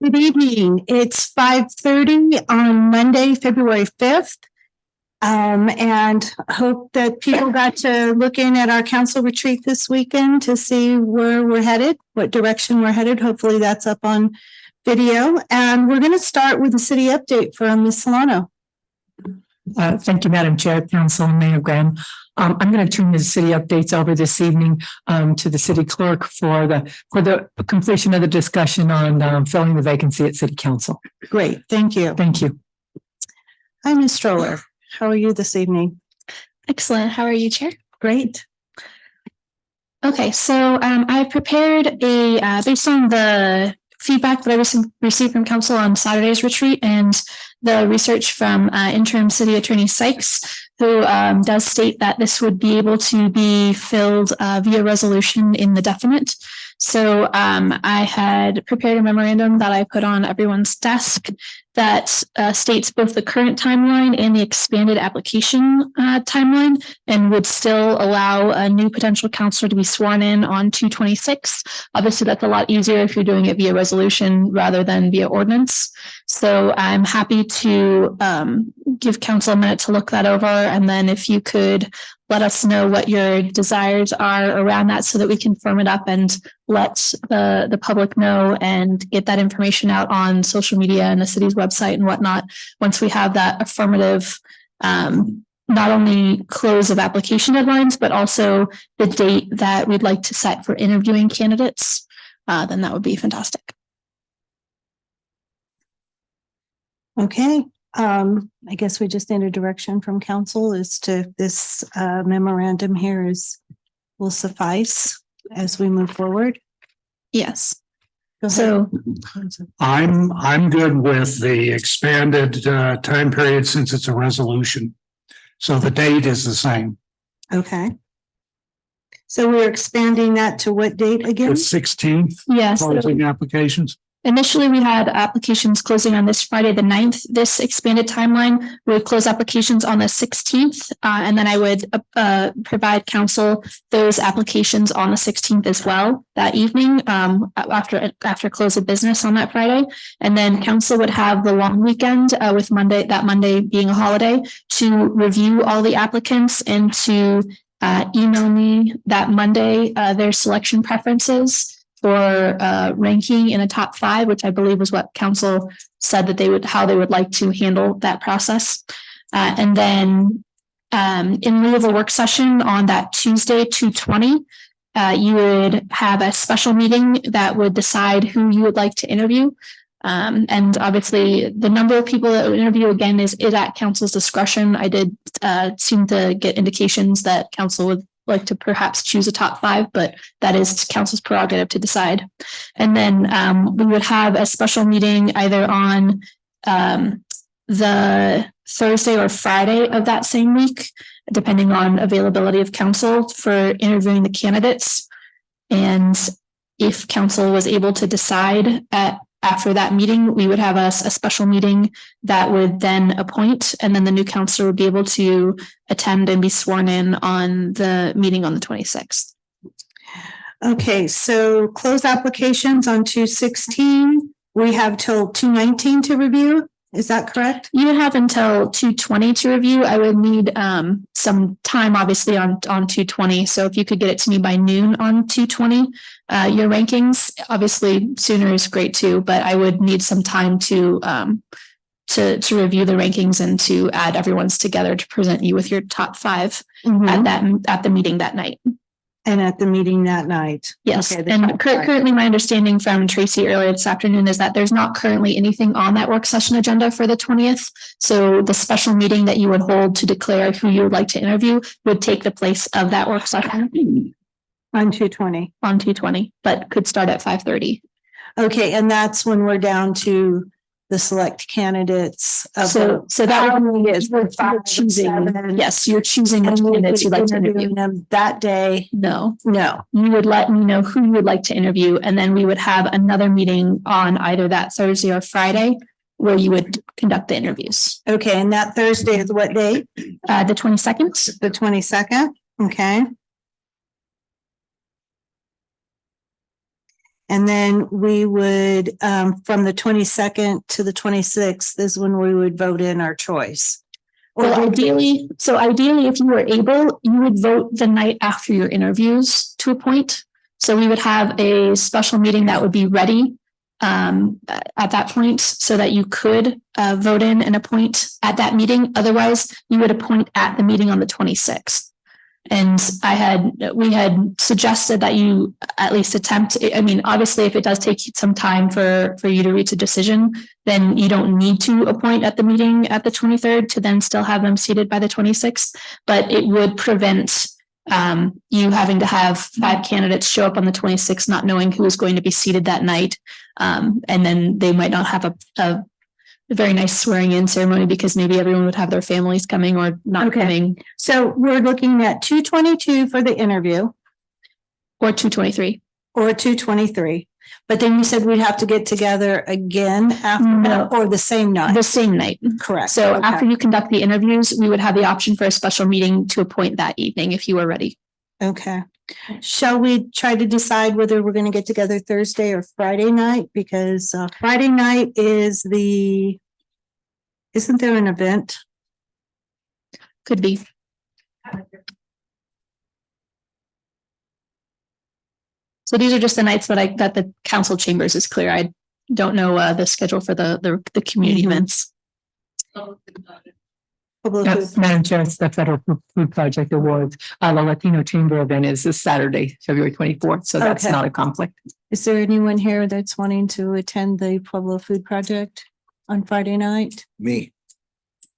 Good evening. It's 5:30 on Monday, February 5th. And hope that people got to look in at our council retreat this weekend to see where we're headed, what direction we're headed. Hopefully that's up on video. And we're going to start with a city update from Ms. Solano. Thank you, Madam Chair, Council, and Mayor Graham. I'm going to turn the city updates over this evening to the city clerk for the completion of the discussion on filling the vacancy at City Council. Great, thank you. Thank you. Hi, Ms. Stroller. How are you this evening? Excellent. How are you, Chair? Great. Okay, so I prepared based on the feedback that I received from council on Saturday's retreat and the research from interim city attorney Sykes, who does state that this would be able to be filled via resolution in the definite. So I had prepared a memorandum that I put on everyone's desk that states both the current timeline and the expanded application timeline, and would still allow a new potential counselor to be sworn in on 2/26. Obviously, that's a lot easier if you're doing it via resolution rather than via ordinance. So I'm happy to give council a minute to look that over, and then if you could let us know what your desires are around that so that we can firm it up and let the public know and get that information out on social media and the city's website and whatnot. Once we have that affirmative, not only close of application deadlines, but also the date that we'd like to set for interviewing candidates, then that would be fantastic. Okay. I guess we just need a direction from council as to this memorandum here will suffice as we move forward. Yes. So I'm good with the expanded time period since it's a resolution. So the date is the same. okay. So we're expanding that to what date again? The 16th, Yes. closing applications. Initially, we had applications closing on this Friday, the 9th. This expanded timeline would close applications on the 16th. And then I would provide council those applications on the 16th as well that evening after close of business on that Friday. And then council would have the long weekend with that Monday being a holiday to review all the applicants and to email me that Monday their selection preferences for ranking in a top 5, which I believe was what council said that how they would like to handle that process. And then in lieu of a work session on that Tuesday, 2/20, you would have a special meeting that would decide who you would like to interview. And obviously the number of people that would interview again is at council's discretion. I did seem to get indications that council would like to perhaps choose a top 5, but that is council's prerogative to decide. And then we would have a special meeting either on the Thursday or Friday of that same week, depending on availability of council for interviewing the candidates. And if council was able to decide after that meeting, we would have a special meeting that would then appoint, and then the new councilor would be able to attend and be sworn in on the meeting on the 26th. Okay, so close applications on 2/16. We have till 2/19 to review. Is that correct? You would have until 2/20 to review. I would need some time, obviously, on 2/20. So if you could get it to me by noon on 2/20, your rankings, obviously sooner is great too, but I would need some time to review the rankings and to add everyone's together to present you with your top 5 at the meeting that night. And at the meeting that night. Yes, Okay, and currently my understanding from Tracy earlier this afternoon is that there's not currently anything on that work session agenda for the 20th. So the special meeting that you would hold to declare who you would like to interview would take the place of that work session. On 2/20. On 2/20, but could start at 5:30. Okay, and that's when we're down to the select candidates. of So that would be is you're choosing. Yes, you're choosing which candidates you'd like to interview. them that day. No, No. you would let me know who you would like to interview, and then we would have another meeting on either that Thursday or Friday where you would conduct the interviews. Okay, and that Thursday is what date? The 22nd. The 22nd. Okay. And then we would, from the 22nd to the 26th is when we would vote in our choice. Well, ideally, if you were able, you would vote the night after your interviews to appoint. So we would have a special meeting that would be ready at that point so that you could vote in and appoint at that meeting. Otherwise, you would appoint at the meeting on the 26th. And we had suggested that you at least attempt, I mean, obviously, if it does take some time for you to reach a decision, then you don't need to appoint at the meeting at the 23rd to then still have them seated by the 26th. But it would prevent you having to have 5 candidates show up on the 26th, not knowing who is going to be seated that night. And then they might not have a very nice swearing in ceremony because maybe everyone would have their families coming or not coming. So we're looking at 222 for the interview. Or 223. Or 223. But then you said we'd have to get together again after No. or the same night. The same night. Correct. So Okay. after you conduct the interviews, we would have the option for a special meeting to appoint that evening if you were ready. Okay. Shall we try to decide whether we're going to get together Thursday or Friday night? Because Friday night isn't there an event? Could be. So these are just the nights that the council chambers is clear. I don't know the schedule for the community Mhm. events. Yes, Madam Chair, it's the Federal Food Project Awards. The Latino Chamber event is this Saturday, February 24th, so that's Okay. not a conflict. Is there anyone here that's wanting to attend the Pueblo Food Project on Friday night? Me,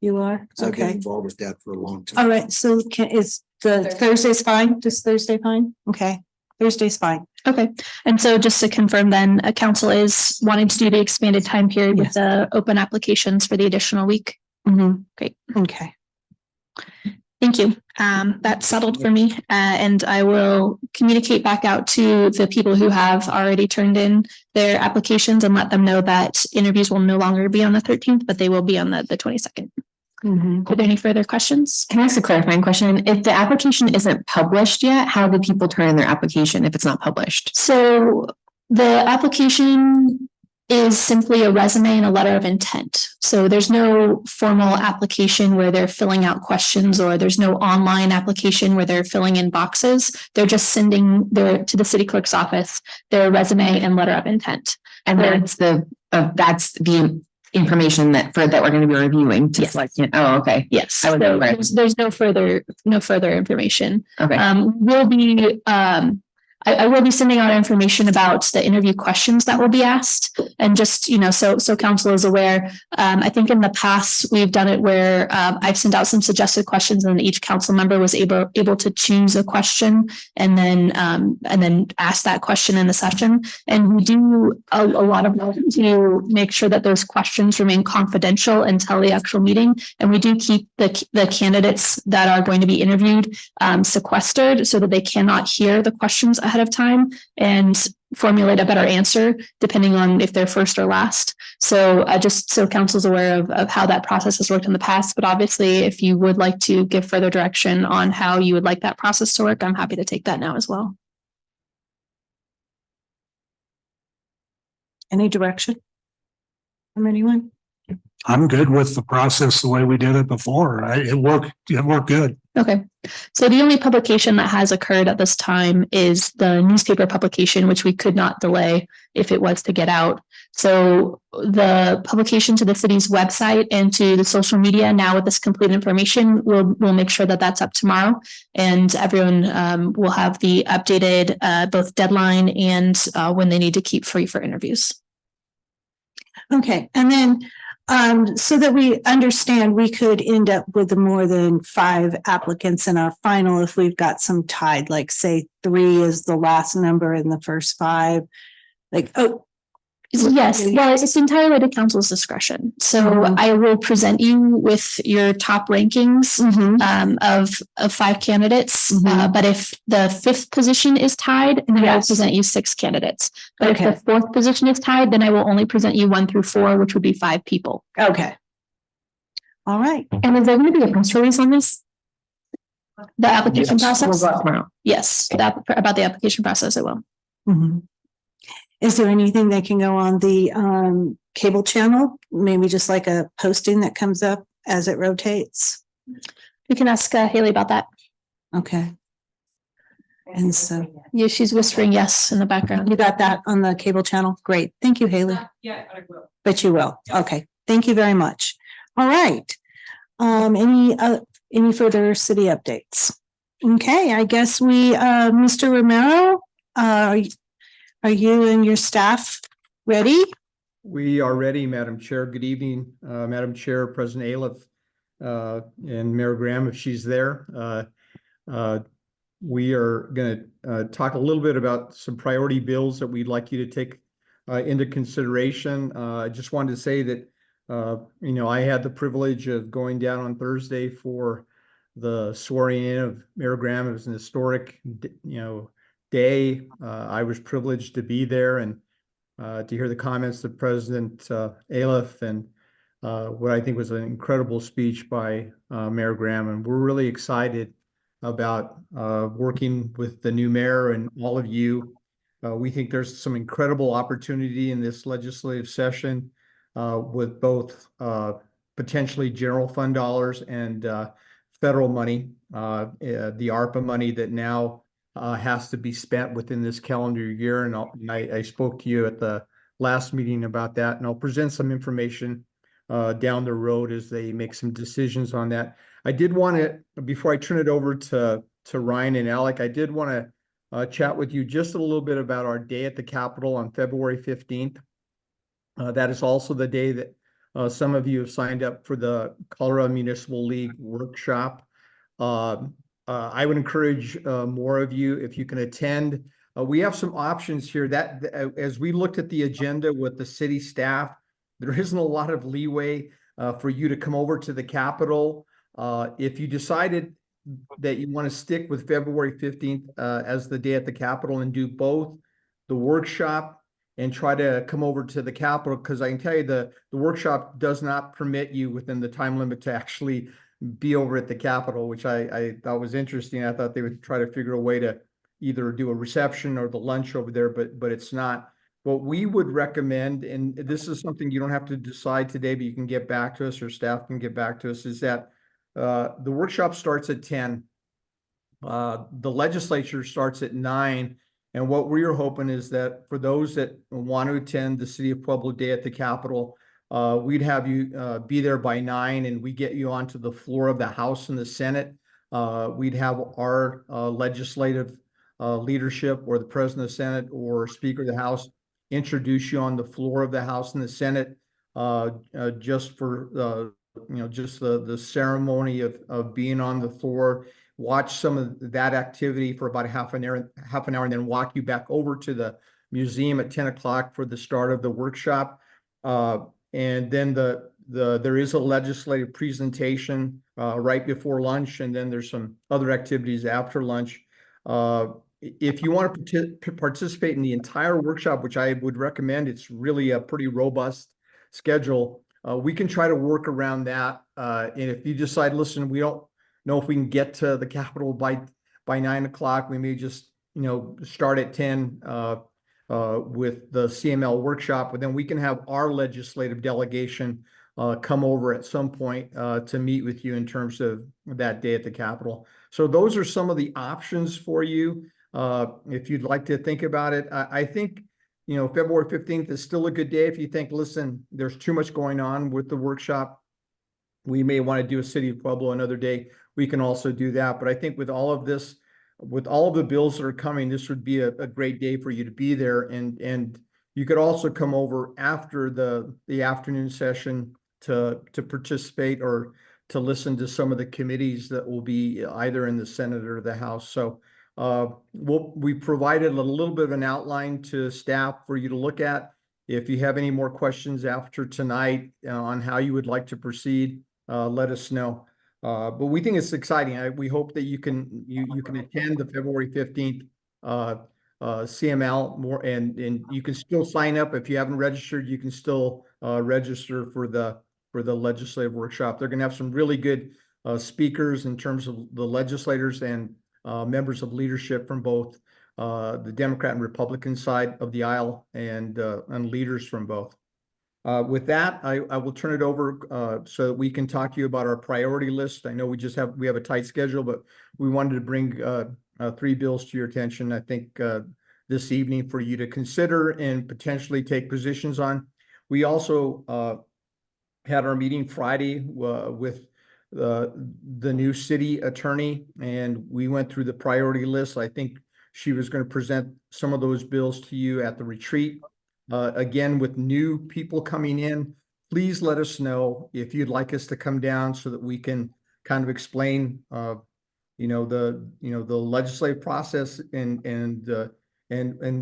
You are? so I've been Okay. involved with that for a long All time. right. So is the Thursday's fine? Just Thursday fine? Okay. Thursday's fine. Okay, and so just to confirm then, council is wanting to do the expanded time period with the open applications for the additional week. Great. Okay. Thank you. That's settled for me, and I will communicate back out to the people who have already turned in their applications and let them know that interviews will no longer be on the 13th, but they will be on the 22nd. Are there any further questions? Can I ask a clarifying question? If the application isn't published yet, how do people turn in their application if it's not published? So the application is simply a resume and a letter of intent. So there's no formal application where they're filling out questions, or there's no online application where they're filling in boxes. They're just sending to the city clerk's office their resume and letter of intent. And that's the information that we're going to be reviewing to Yes. select. Oh, okay. Yes, I would so agree. there's no further information. Okay. I will be sending out information about the interview questions that will be asked, and just, so council is aware. I think in the past, we've done it where I've sent out some suggested questions, and each council member was able to choose a question and then ask that question in the session. And we do a lot of work to make sure that those questions remain confidential until the actual meeting. And we do keep the candidates that are going to be interviewed sequestered so that they cannot hear the questions ahead of time and formulate a better answer depending on if they're first or last. So just so council's aware of how that process has worked in the past. But obviously, if you would like to give further direction on how you would like that process to work, I'm happy to take that now as well. Any direction from anyone? I'm good with the process the way we did it before. It worked good. Okay, so the only publication that has occurred at this time is the newspaper publication, which we could not delay if it was to get out. So the publication to the city's website and to the social media now with this complete information, we'll make sure that that's up tomorrow, and everyone will have the updated both deadline and when they need to keep free for interviews. Okay, and then so that we understand, we could end up with more than 5 applicants in our final if we've got some tied, like say 3 is the last number in the first 5. Like, Yes, well, it's entirely to council's discretion. So Mhm. I will present you with your top rankings Mhm. of 5 candidates. Mhm. But if the 5th position is tied, then I will Yes. present you 6 candidates. But if Okay. the 4th position is tied, then I will only present you 1 through 4, which would be 5 people. Okay. All right. And is there going to be a press release on this? The application Yes. We'll process? go out tomorrow. Yes, that about the application process, I will. Mhm. Is there anything that can go on the cable channel? Maybe just like a posting that comes up as it rotates? We can ask Haley about that. Okay. And so Yeah, she's whispering yes in the background. you got that on the cable channel? Great. Thank you, Haley. Yeah, I will. But you will. Okay. Thank you very much. All right. Any further city updates? Okay, I guess Mr. Romero, are you and your staff ready? We are ready, Madam Chair. Good evening, Madam Chair, President Aliff, and Mayor Graham, if she's there. We are going to talk a little bit about some priority bills that we'd like you to take into consideration. I just wanted to say that, I had the privilege of going down on Thursday for the swearing in of Mayor Graham. It was an historic, day. I was privileged to be there and to hear the comments of President Aliff and what I think was an incredible speech by Mayor Graham. And we're really excited about working with the new mayor and all of you. We think there's some incredible opportunity in this legislative session with both potentially general fund dollars and federal money, the ARPA money that now has to be spent within this calendar year. And I spoke to you at the last meeting about that, and I'll present some information down the road as they make some decisions on that. I did want to, before I turn it over to Ryan and Alec, I did want to chat with you just a little bit about our day at the Capitol on February 15th. That is also the day that some of you have signed up for the Colorado Municipal League workshop. I would encourage more of you if you can attend. We have some options here that as we looked at the agenda with the city staff, there isn't a lot of leeway for you to come over to the Capitol. If you decided that you want to stick with February 15th as the day at the Capitol and do both the workshop and try to come over to the Capitol, because I can tell you the workshop does not permit you within the time limit to actually be over at the Capitol, which I thought was interesting. I thought they would try to figure a way to either do a reception or the lunch over there, but it's not. What we would recommend, and this is something you don't have to decide today, but you can get back to us or staff can get back to us, is that the workshop starts at 10. The legislature starts at 9. And what we're hoping is that for those that want to attend the City of Pueblo Day at the Capitol, we'd have you be there by 9 and we get you onto the floor of the House and the Senate. We'd have our legislative leadership or the President of the Senate or Speaker of the House introduce you on the floor of the House and the Senate just for just the ceremony of being on the floor. Watch some of that activity for about half an hour, and then walk you back over to the museum at 10 o'clock for the start of the workshop. And then there is a legislative presentation right before lunch, and then there's some other activities after lunch. If you want to participate in the entire workshop, which I would recommend, it's really a pretty robust schedule. We can try to work around that. And if you decide, listen, we don't know if we can get to the Capitol by 9 o'clock, we may just start at 10 with the CML workshop, but then we can have our legislative delegation come over at some point to meet with you in terms of that day at the Capitol. So those are some of the options for you if you'd like to think about it. I think February 15th is still a good day if you think, listen, there's too much going on with the workshop. We may want to do a City of Pueblo another day. We can also do that. But I think with all of this, with all of the bills that are coming, this would be a great day for you to be there. And you could also come over after the afternoon session to participate or to listen to some of the committees that will be either in the Senate or the House. So we provided a little bit of an outline to staff for you to look at. If you have any more questions after tonight on how you would like to proceed, let us know. But we think it's exciting. We hope that you can attend the February 15th CML more, and you can still sign up if you haven't registered. You can still register for the legislative workshop. They're going to have some really good speakers in terms of the legislators and members of leadership from both the Democrat and Republican side of the aisle, and leaders from both. With that, I will turn it over so that we can talk to you about our priority list. I know we have a tight schedule, but we wanted to bring 3 bills to your attention, I think, this evening for you to consider and potentially take positions on. We also had our meeting Friday with the new city attorney, and we went through the priority list. I think she was going to present some of those bills to you at the retreat. Again, with new people coming in, please let us know if you'd like us to come down so that we can kind of explain, the legislative process and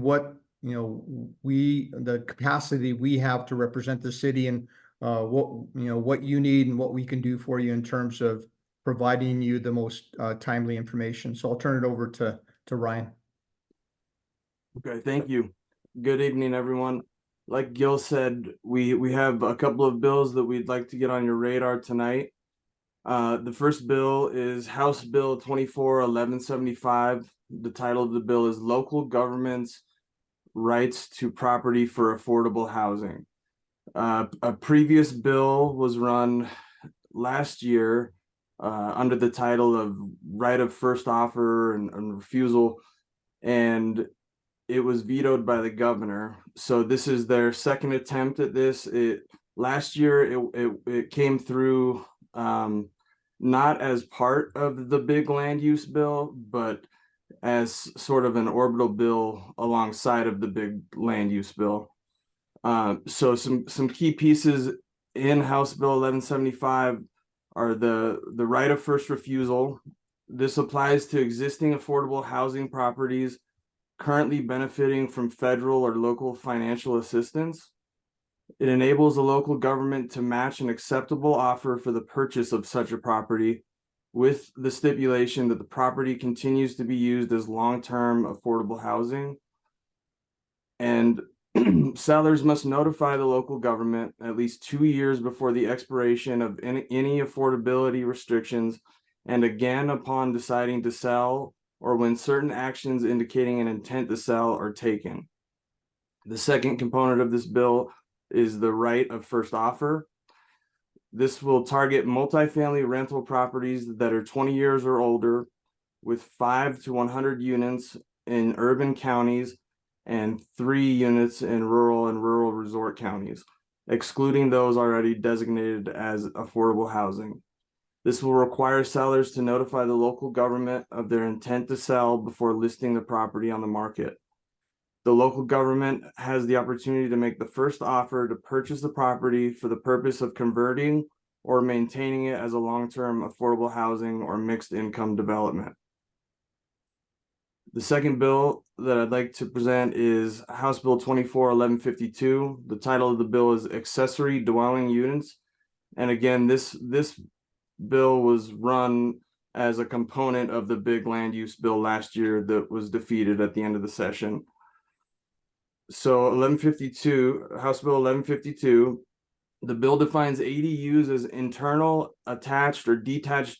what, the capacity we have to represent the city, and what you need and what we can do for you in terms of providing you the most timely information. So I'll turn it over to Ryan. Okay, thank you. Good evening, everyone. Like Gil said, we have a couple of bills that we'd like to get on your radar tonight. The first bill is House Bill 24-1175. The title of the bill is Local Government's Rights to Property for Affordable Housing. A previous bill was run last year under the title of Right of First Offer and Refusal, and it was vetoed by the governor. So this is their second attempt at this. Last year it came through not as part of the big land use bill, but as sort of an orbital bill alongside of the big land use bill. So some key pieces in House Bill 1175 are the right of first refusal. This applies to existing affordable housing properties currently benefiting from federal or local financial assistance. It enables a local government to match an acceptable offer for the purchase of such a property, with the stipulation that the property continues to be used as long-term affordable housing. And sellers must notify the local government at least 2 years before the expiration of any affordability restrictions, and again upon deciding to sell, or when certain actions indicating an intent to sell are taken. The second component of this bill is the right of first offer. This will target multifamily rental properties that are 20 years or older, with 5 to 100 units in urban counties and 3 units in rural and rural resort counties, excluding those already designated as affordable housing. This will require sellers to notify the local government of their intent to sell before listing the property on the market. The local government has the opportunity to make the first offer to purchase the property for the purpose of converting or maintaining it as a long-term affordable housing or mixed income development. The second bill that I'd like to present is House Bill 24-1152. The title of the bill is Accessory Dwelling Units. And again, this bill was run as a component of the big land use bill last year that was defeated at the end of the session. So 1152, House Bill 1152, the bill defines ADUs as internal, attached, or detached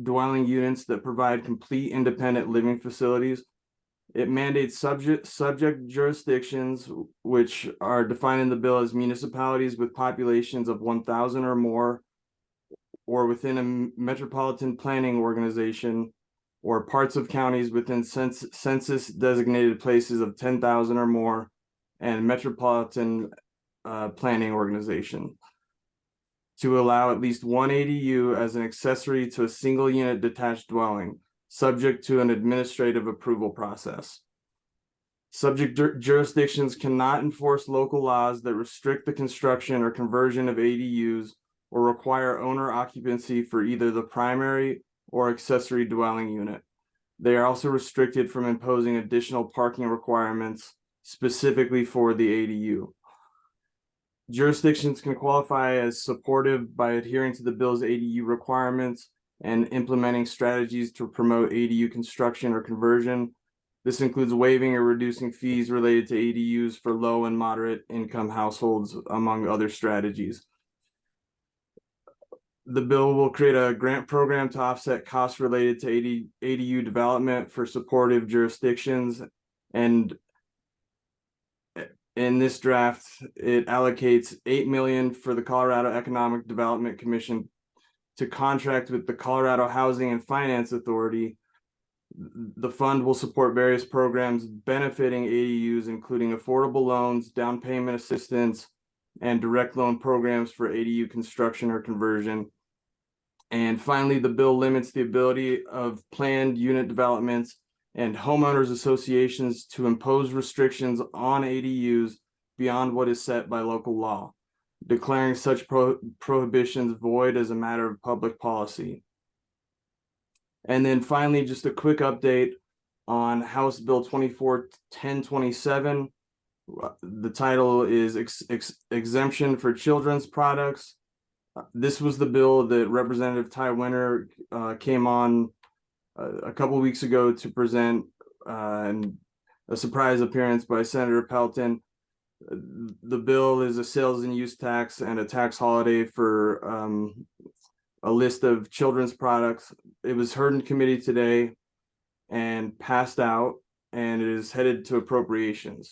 dwelling units that provide complete independent living facilities. It mandates subject jurisdictions, which are defined in the bill as municipalities with populations of 1,000 or more, or within a metropolitan planning organization, or parts of counties within census designated places of 10,000 or more, and metropolitan planning organization, to allow at least one ADU as an accessory to a single unit detached dwelling, subject to an administrative approval process. Subject jurisdictions cannot enforce local laws that restrict the construction or conversion of ADUs or require owner occupancy for either the primary or accessory dwelling unit. They are also restricted from imposing additional parking requirements specifically for the ADU. Jurisdictions can qualify as supportive by adhering to the bill's ADU requirements and implementing strategies to promote ADU construction or conversion. This includes waiving or reducing fees related to ADUs for low and moderate income households, among other strategies. The bill will create a grant program to offset costs related to ADU development for supportive jurisdictions. And in this draft, it allocates $8 million for the Colorado Economic Development Commission to contract with the Colorado Housing and Finance Authority. The fund will support various programs benefiting ADUs, including affordable loans, down payment assistance, and direct loan programs for ADU construction or conversion. And finally, the bill limits the ability of planned unit developments and homeowners associations to impose restrictions on ADUs beyond what is set by local law, declaring such prohibitions void as a matter of public policy. And then finally, just a quick update on House Bill 241027. The title is Exemption for Children's Products. This was the bill that Representative Ty Winter came on a couple weeks ago to present, and a surprise appearance by Senator Pelton. The bill is a sales and use tax and a tax holiday for a list of children's products. It was heard in committee today and passed out, and it is headed to appropriations.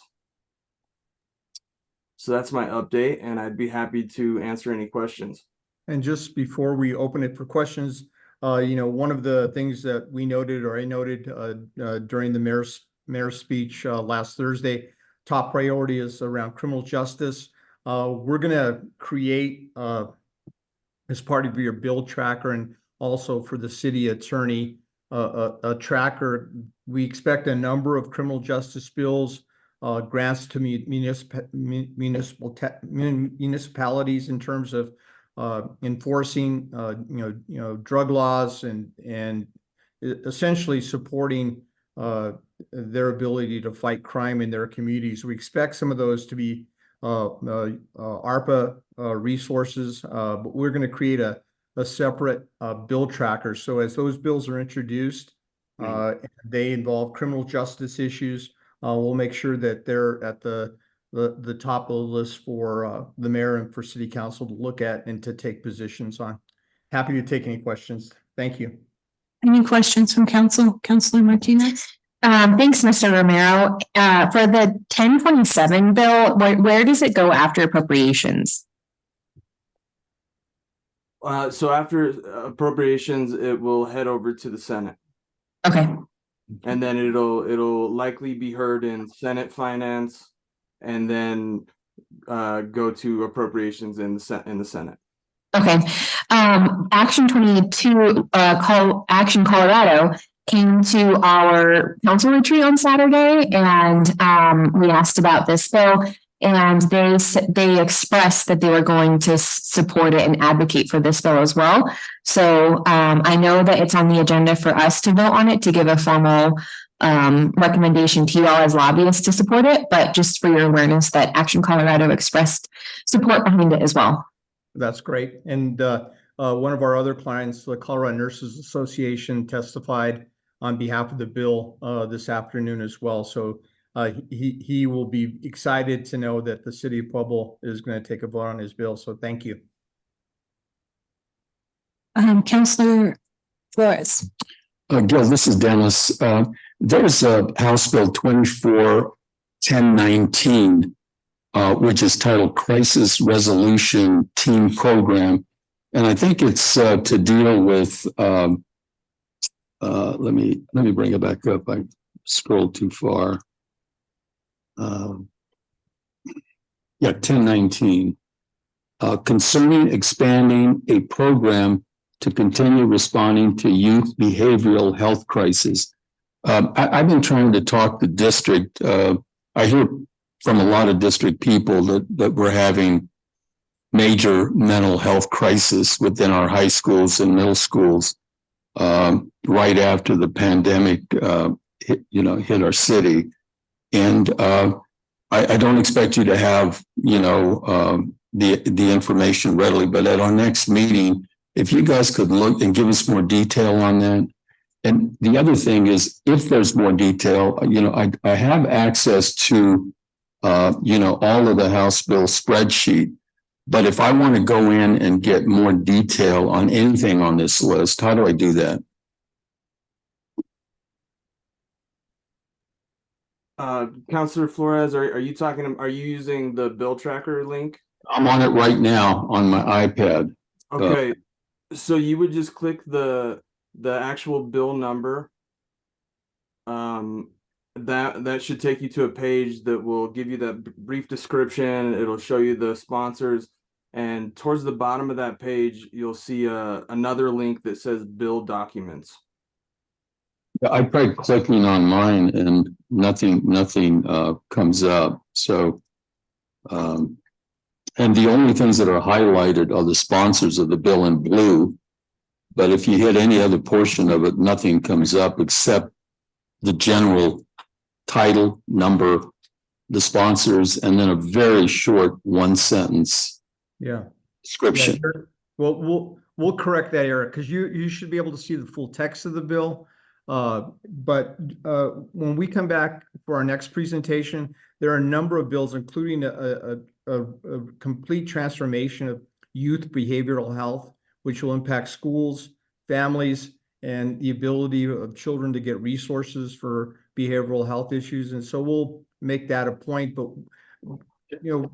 So that's my update, and I'd be happy to answer any questions. And just before we open it for questions, one of the things that we noted, or I noted during the mayor's speech last Thursday, top priority is around criminal justice. We're going to create, as part of your bill tracker and also for the city attorney, a tracker. We expect a number of criminal justice bills, grants to municipalities in terms of enforcing drug laws and essentially supporting their ability to fight crime in their communities. We expect some of those to be ARPA resources, but we're going to create a separate bill tracker. So as those bills are introduced, they involve criminal justice issues. We'll make sure that they're at the top of the list for the mayor and for city council to look at and to take positions on. Happy to take any questions. Thank you. Any questions from council? Councilor Martinez? Thanks, Mr. Romero. For the 1027 bill, where does it go after appropriations? So after appropriations, it will head over to the Senate. Okay. And then it'll likely be heard in Senate Finance, and then go to appropriations in the Senate. Okay. Action 22, Action Colorado came to our council retreat on Saturday, and we asked about this bill, and they expressed that they were going to support it and advocate for this bill as well. So I know that it's on the agenda for us to vote on it, to give a formal recommendation to you all as lobbyists to support it, but just for your awareness that Action Colorado expressed support behind it as well. That's great. And one of our other clients, the Colorado Nurses Association, testified on behalf of the bill this afternoon as well. So he will be excited to know that the city of Pueblo is going to take a vote on his bill. So thank you. Councilor Flores. Gil, this is Dennis. There's a House Bill 241019, which is titled Crisis Resolution Team Program. And I think it's to deal with, let me bring it back up. I scrolled too far. 1019. Concerning expanding a program to continue responding to youth behavioral health crisis. I've been trying to talk to district. I hear from a lot of district people that we're having major mental health crisis within our high schools and middle schools right after the pandemic hit our city. And I don't expect you to have the information readily, but at our next meeting, if you guys could look and give us more detail on that. And the other thing is, if there's more detail, I have access to, all of the House bill spreadsheet. But if I want to go in and get more detail on anything on this list, how do I do that? Councilor Flores, are you using the bill tracker link? I'm on it right now on my iPad. Okay, so you would just click the actual bill number. That should take you to a page that will give you that brief description. It'll show you the sponsors, and towards the bottom of that page, you'll see another link that says bill documents. I tried clicking on mine and nothing comes up. So, and the only things that are highlighted are the sponsors of the bill in blue. But if you hit any other portion of it, nothing comes up except the general title, number, the sponsors, and then a very short 1-sentence description. Yeah, well, we'll correct that, Eric, because you should be able to see the full text of the bill. But when we come back for our next presentation, there are a number of bills, including a complete transformation of youth behavioral health, which will impact schools, families, and the ability of children to get resources for behavioral health issues. And so we'll make that a point, but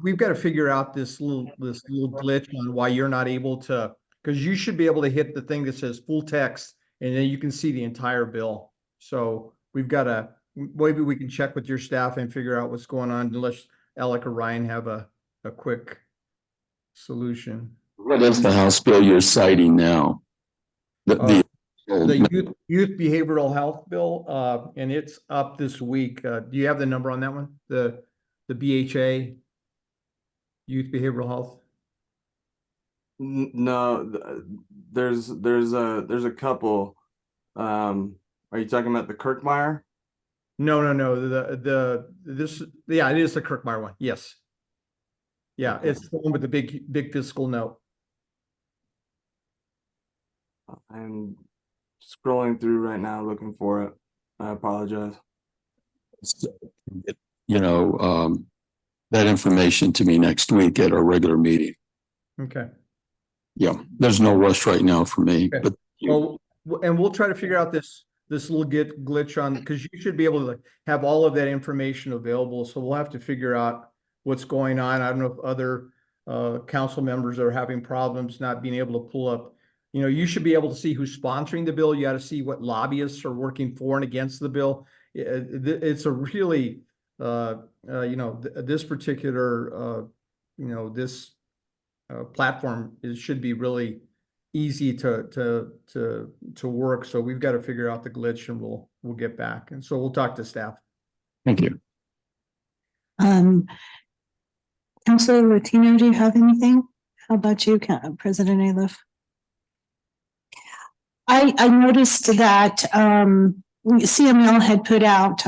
we've got to figure out this little glitch on why you're not able to, because you should be able to hit the thing that says full text, and then you can see the entire bill. So we've got to, maybe we can check with your staff and figure out what's going on, unless Alec or Ryan have a quick solution. What is the House bill you're citing now? The youth behavioral health bill, and it's up this week. Do you have the number on that one? The BHA, youth behavioral health? No, there's a couple. Are you talking about the Kirkmeyer? No. It is the Kirkmeyer one. Yes. Yeah, Okay. It's the one with the big fiscal note. I'm scrolling through right now looking for it. I apologize. That information to me next week at our regular meeting. Okay. Yeah, there's no rush right now for me, Okay. but Well, and we'll try to figure out this little glitch on, because you should be able to have all of that information available. So we'll have to figure out what's going on. I don't know if other council members are having problems not being able to pull up. You should be able to see who's sponsoring the bill. You got to see what lobbyists are working for and against the bill. It's a really, this particular, this platform should be really easy to work. So we've got to figure out the glitch, and we'll get back. And so we'll talk to staff. thank you. Councilor Latino, do you have anything? How about you, President Aliff? I noticed that CML had put out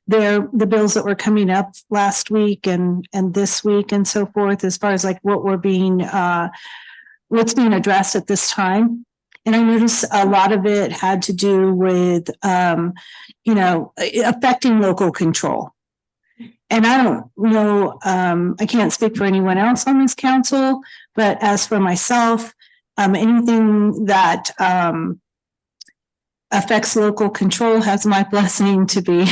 the bills that were coming up last week and this week and so forth, as far as like what's being addressed at this time. And I noticed a lot of it had to do with affecting local control. And I don't know, I can't speak for anyone else on this council, but as for myself, anything that affects local control has my blessing to be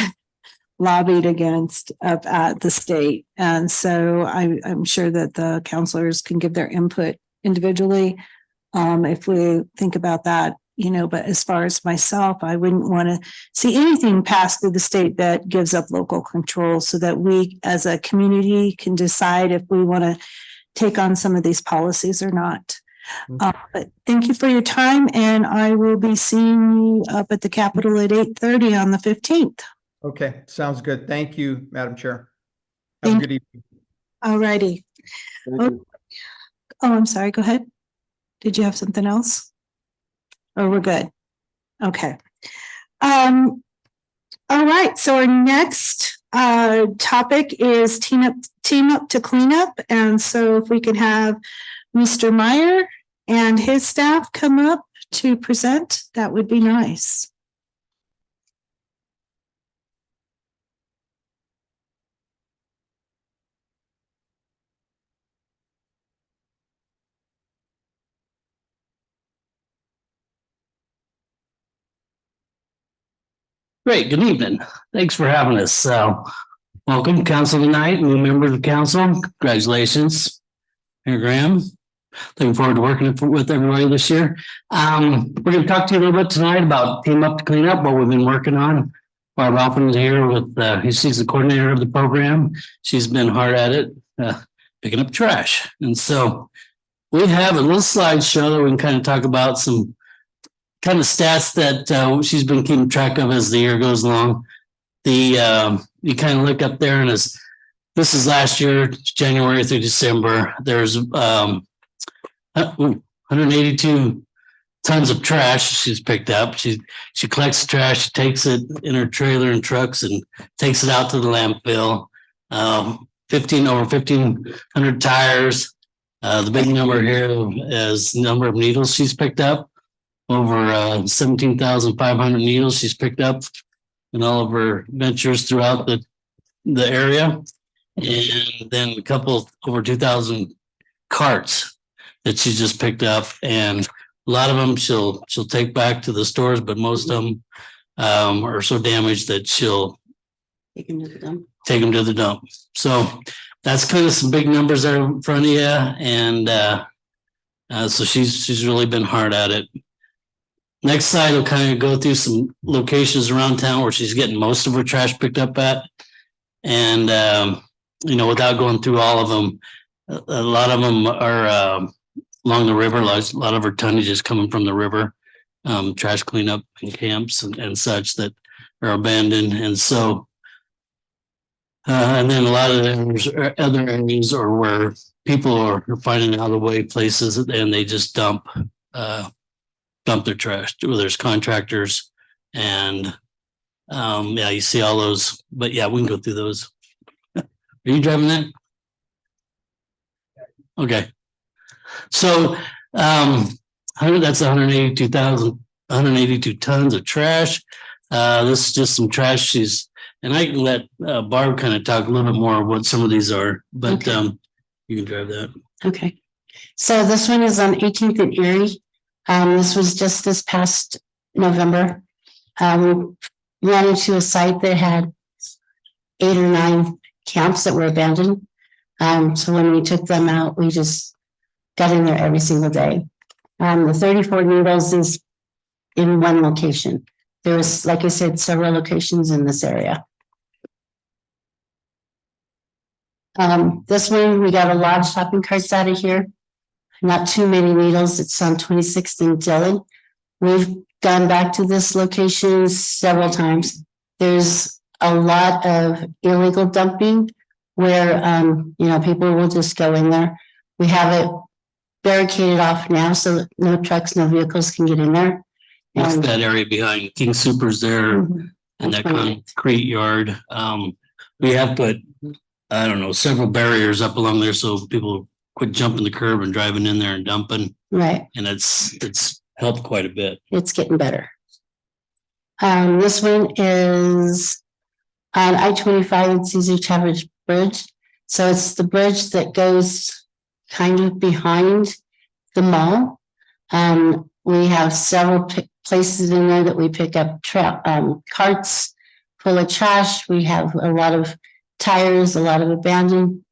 lobbied against at the state. And so I'm sure that the councilors can give their input individually if we think about that, but as far as myself, I wouldn't want to see anything passed through the state that gives up local control, so that we as a community can decide if we want to take on some of these policies or not. But thank you for your time, and I will be seeing you up at the Capitol at 8:30 on the 15th. Okay, sounds good. Thank you, Madam Chair. Have a good evening. All righty. Oh, I'm sorry. Go ahead. Did you have something else? Or we're good? Okay. All right. So our next topic is Team Up to Clean Up. And so if we could have Mr. Meyer and his staff come up to present, that would be nice. Great, good evening. Thanks for having us. Welcome council tonight, new members of council. Congratulations. Mayor Graham. Looking forward to working with everybody this year. We're going to talk to you a little bit tonight about Team Up to Clean Up, what we've been working on. Barb Alphen is here with, she's the coordinator of the program. She's been hard at it, picking up trash. And so we have a little slideshow that we can kind of talk about some kind of stats that she's been keeping track of as the year goes along. You kind of look up there and this is last year, January through December. There's 182 tons of trash she's picked up. She collects the trash, she takes it in her trailer and trucks and takes it out to the landfill. Over 1,500 tires. The big number here is the number of needles she's picked up. Over 17,500 needles she's picked up in all of her ventures throughout the area. And then a couple over 2,000 carts that she's just picked up. And a lot of them she'll take back to the stores, but most of them are so damaged that she'll take them to the dump. So that's kind of some big numbers there in front of you. And so she's really been hard at it. Next slide will kind of go through some locations around town where she's getting most of her trash picked up at. And, without going through all of them, a lot of them are along the river. A lot of her tonnage is coming from the river, trash cleanup and camps and such that are abandoned. And so, and then a lot of other areas are where people are finding out of the way places and they just dump their trash, where there's contractors and you see all those, but yeah, we can go through those. Are you driving that? Okay. So that's 182 tons of trash. This is just some trash and I can let Barb kind of talk a little bit more what some of these are, but you can drive that. Okay. So this one is on 18th and Erie. This was just this past November. We ran into a site that had 8 or 9 camps that were abandoned. So when we took them out, we just got in there every single day. The 34 needles is in one location. There was, like I said, several locations in this area. This one, we got a lot of shopping carts out of here. Not too many needles. It's on 26th and Dillon. We've gone back to this location several times. There's a lot of illegal dumping where, people will just go in there. We have it barricaded off now so that no trucks, no vehicles can get in there. What's that area behind King Supers there and that concrete yard? We have put, several barriers up along there so people quit jumping the curb and driving in there and dumping. Right. And it's helped quite a bit. It's getting better. This one is on I-25 and Cesar Chavez Bridge. So it's the bridge that goes kind of behind the mall. We have several places in there that we pick up carts full of trash. We have a lot of tires, a lot of abandoned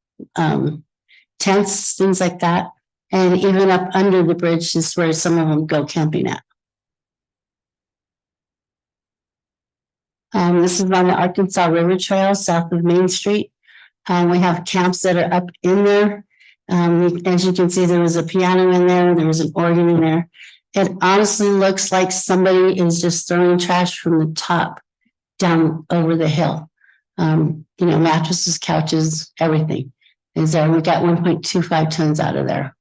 tents, things like that. And even up under the bridge is where some of them go camping at. This is on the Arkansas River Trail south of Main Street. We have camps that are up in there. As you can see, there was a piano in there. There was an organ in there. It honestly looks like somebody is just throwing trash from the top down over the hill. Mattresses, couches, everything is there. We got 1.25 tons out of there.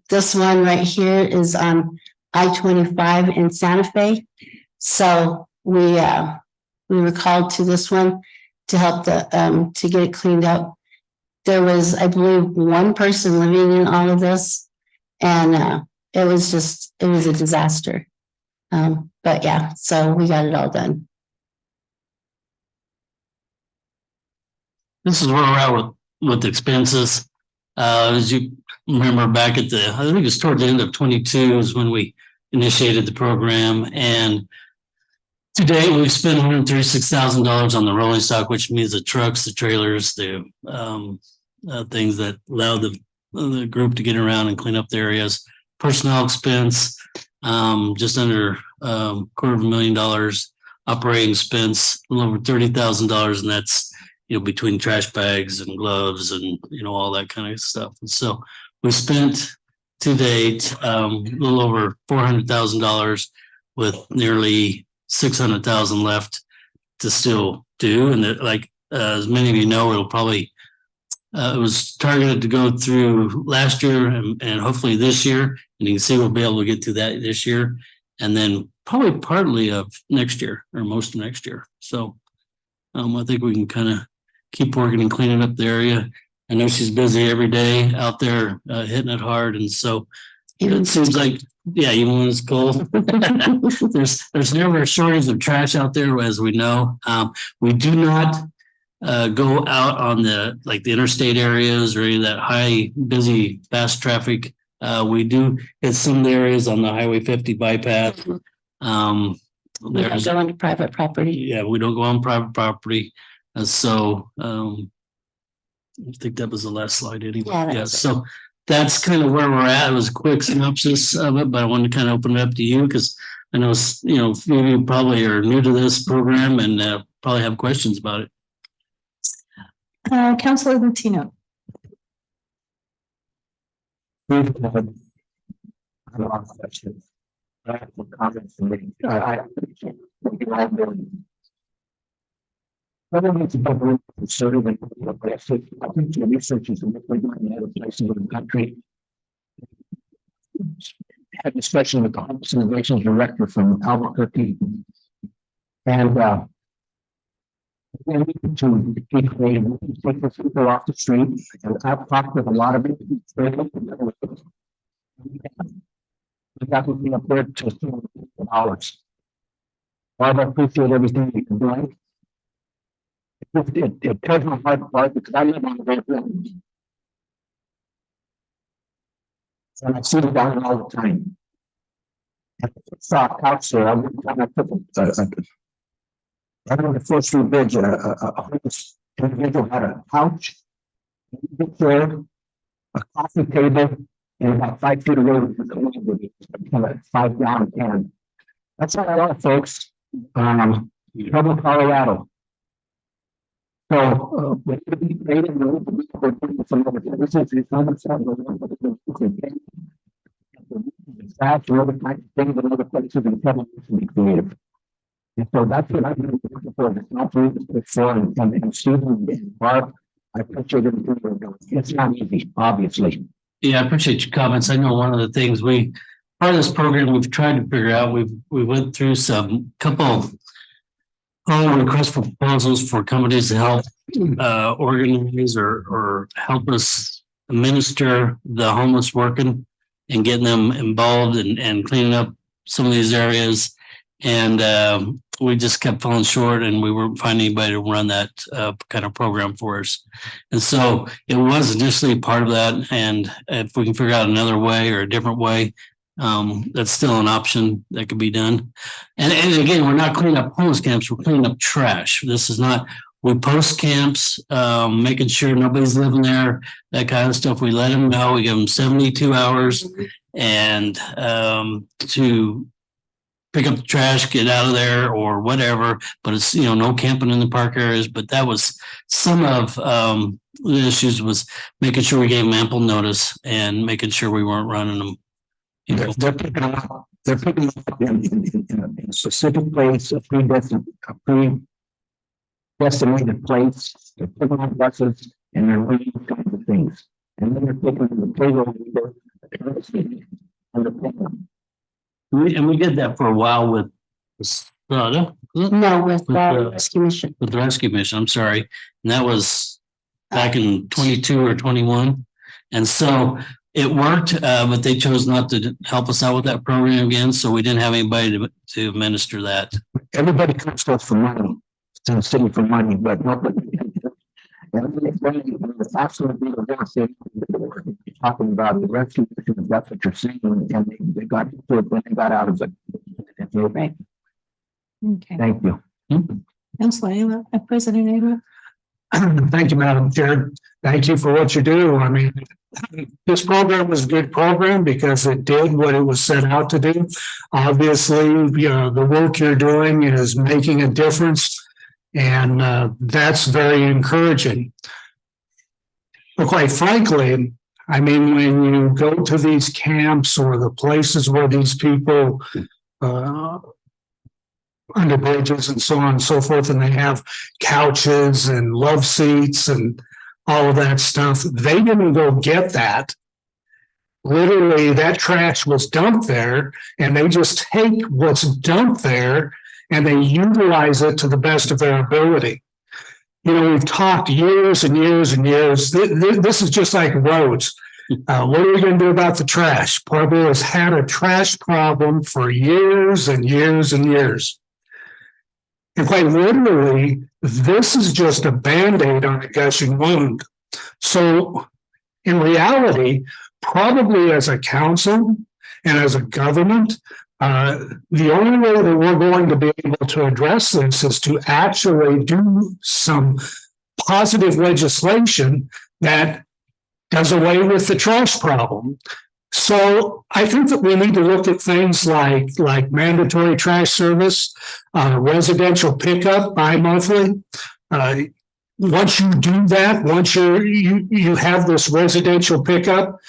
This one right here is on I-25 in Santa Fe. So we were called to this one. to help to get it cleaned up. There was, I believe, one person living in all of this, and it was a disaster. But yeah, so we got it all done. This is where we're at with expenses. As you remember back at I think it was toward the end of 22 is when we initiated the program. And today we've spent $136,000 on the rolling stock, which means the trucks, the trailers, the things that allow the group to get around and clean up the areas. Personnel expense, just under $250,000. Operating expense, a little over $30,000, and that's between trash bags and gloves and all that kind of stuff. And so we spent to date a little over $400,000 with nearly $600,000 left to still do. And as many of you know, it'll probably it was targeted to go through last year and hopefully this year. And you can see we'll be able to get to that this year, and then probably partly of next year or most of next year. So I think we can kind of keep working and cleaning up the area. I know she's busy every day out there hitting it hard. And so it seems like, even when it's cold, there's never a shortage of trash out there, as we know. We do not go out on the interstate areas or any of that high, busy, fast traffic. We do hit some of the areas on the Highway 50 bypass. We don't go into private property. Yeah, we don't go on private property. So I think that was the last slide anyway. Yeah, so that's kind of where we're at. It was a quick synopsis of it, but I wanted to kind of open it up to you because I know, few of you probably are new to this program and probably have questions about it. Councilor Latino. I don't need to be very conservative and aggressive. I think the research is going in other places in the country. Had a discussion with the Homeless Innovations Director from Albuquerque. And we need to be creative, take the people off the street. And I've talked with a lot of people. We got to be up there to hours. I appreciate everything you can do. It tears my heart apart because I live on the red road. And I see it down all the time. I saw a couch there. I took right on the Fourth Street Bridge. A homeless individual had a couch, a chair, a coffee table, and about 5 feet away with a 5-gallon can. That's all I want, folks. Trouble, Colorado. So, we're going to be creating some other services. That's other kinds of things in other places and probably to be creative. And so that's what I'm looking for. It's not for and Stephen and Barb. I appreciate everything we're doing. It's not easy, obviously. Yeah, I appreciate your comments. I know one of the things part of this program we've tried to figure out, we went through couple requests for proposals for companies to help organize or help us administer the homeless working and getting them involved and cleaning up some of these areas. And we just kept falling short and we weren't finding anybody to run that kind of program for us. And so it was initially part of that. And if we can figure out another way or a different way, that's still an option that could be done. And again, we're not cleaning up homeless camps, we're cleaning up trash. This is not, we post camps, making sure nobody's living there, that kind of stuff. We let them know, we give them 72 hours and to pick up the trash, get out of there or whatever, but it's, no camping in the park areas. But that was some of the issues, was making sure we gave them ample notice and making sure we weren't running them. They're picking them up. They're picking them up in a specific place, a pre-designated place. They're picking up buses and they're reading kinds of things. And then they're picking the payroll leader and the payroll. And we did that for a while with Estrada. No, with With the the- rescue mission. With the rescue mission, I'm sorry. And that was back in 22 or 21. And so it worked, but they chose not to help us out with that program again. So we didn't have anybody to administer that. Everybody comes to us for money, to the city for money, but nobody. It's absolutely the worst thing. Talking about the rescue, that's what you're seeing, and they got to it when they got out of it. Right. Okay. Thank you. Councilor Ayla, President Ayla. Thank you, Madam Chair. Thank you for what you do. I mean, this program was a good program because it did what it was set out to do. Obviously, the work you're doing is making a difference, and that's very encouraging. But quite frankly, I mean, when you go to these camps or the places where these people under bridges and so on and so forth, and they have couches and love seats and all of that stuff. They didn't go get that. Literally, that trash was dumped there, and they just take what's dumped there and they utilize it to the best of their ability. You know, we've talked years and years and years. This is just like roads. What are we going to do about the trash? Pueblo has had a trash problem for years and years and years. And quite literally, this is just a Band-Aid on a gushing wound. So in reality, probably as a council and as a government, the only way that we're going to be able to address this is to actually do some positive legislation that does away with the trash problem. So I think that we need to look at things like mandatory trash service, residential pickup bi-monthly. Once you do that, once you have this residential pickup,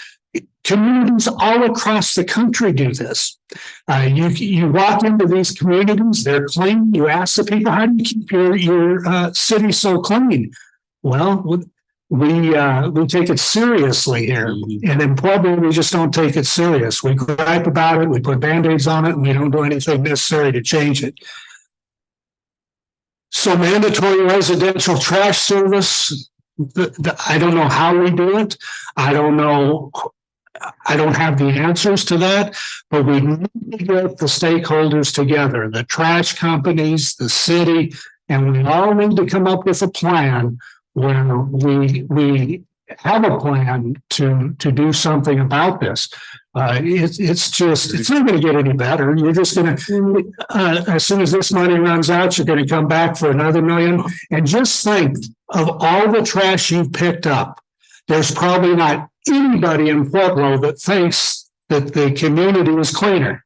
communities all across the country do this. You walk into these communities, they're clean. You ask the people, how do you keep your city so clean? Well, we take it seriously here. And in Pueblo, we just don't take it serious. We gripe about it, we put Band-Aids on it, and we don't do anything necessary to change it. So mandatory residential trash service, I don't know how we do it. I don't know. I don't have the answers to that, but we need to get the stakeholders together, the trash companies, the city, and we all need to come up with a plan where we have a plan to do something about this. It's not going to get any better. You're just going to, as soon as this money runs out, you're going to come back for another million. And just think of all the trash you've picked up. There's probably not anybody in Pueblo that thinks that the community is cleaner.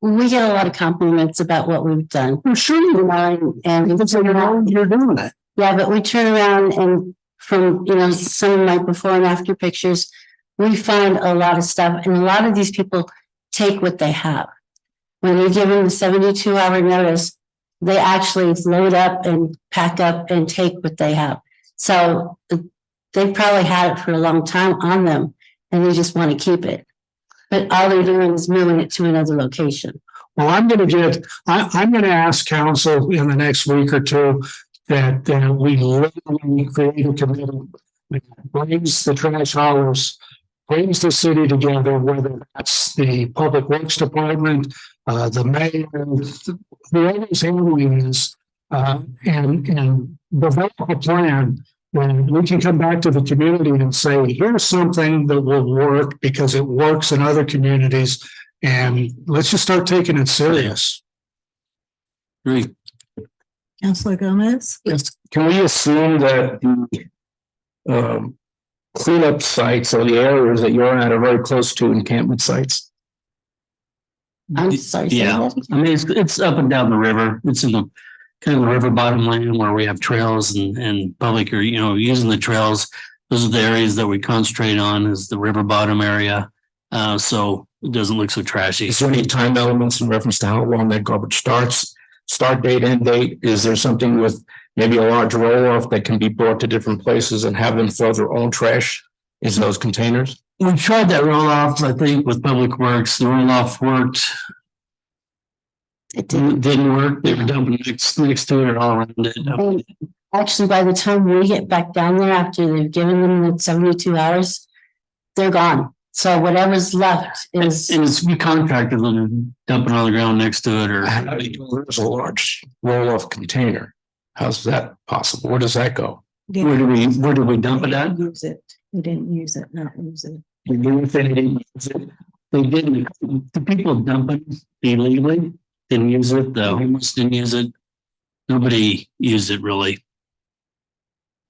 We get a lot of compliments about what we've done. I'm sure you know, And you're doing it. yeah, but we turn around and from, some of my before and after pictures, we find a lot of stuff. And a lot of these people take what they have. When you give them the 72-hour notice, they actually load up and pack up and take what they have. So they probably had it for a long time on them and they just want to keep it. But all they're doing is moving it to another location. Well, I'm going to ask council in the next week or two that we literally create a committee that brings the trash haulers, brings the city together, whether that's the Public Works Department, the mayor, whoever's handling this, and develop a plan. When we can come back to the community and say, here's something that will work because it works in other communities, and let's just start taking it serious. Great. Councilor Gomez. Yes. Can we assume that the cleanup sites or the areas that you're at are very close to encampment sites? I'm sorry. say Yeah, that again? I mean, it's up and down the river. It's in the kind of the river bottom land where we have trails and public are, using the trails. Those are the areas that we concentrate on is the river bottom area. So it doesn't look so trashy. Is there any time elements in reference to how long that garbage starts? Start date, end date? Is there something with maybe a large roll-off that can be brought to different places and have them throw their own trash into those containers? We tried that roll off, I think, with Public Works. The roll off worked It did. Didn't work. They were dumping next to it or all around it. And actually, by the time we get back down there after they've given them the 72 hours, they're gone. So whatever's left is, And it's we contracted them to dump it on the ground next to it or. There's a large roll-off container. How's that possible? Where does that go? Where do we dump it at? Use it. We didn't use it, not use it. They didn't use it. They didn't. The people dumping illegally didn't use it. The homeless didn't use it. Nobody used it really.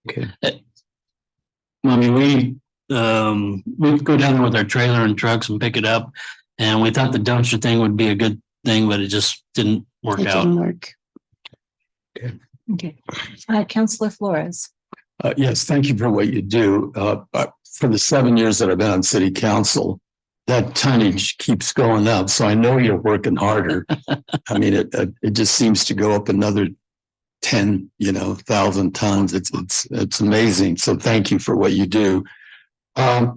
Okay. I mean, we go down there with our trailer and trucks and pick it up. And we thought the dumpster thing would be a good thing, but it just didn't work it out. didn't work. Okay. Councilor Flores. Yes, thank you for what you do. For the 7 years that I've been on city council, that tonnage keeps going up. So I know you're working harder. I mean, it just seems to go up another 10,000 tons. It's amazing. So thank you for what you do. I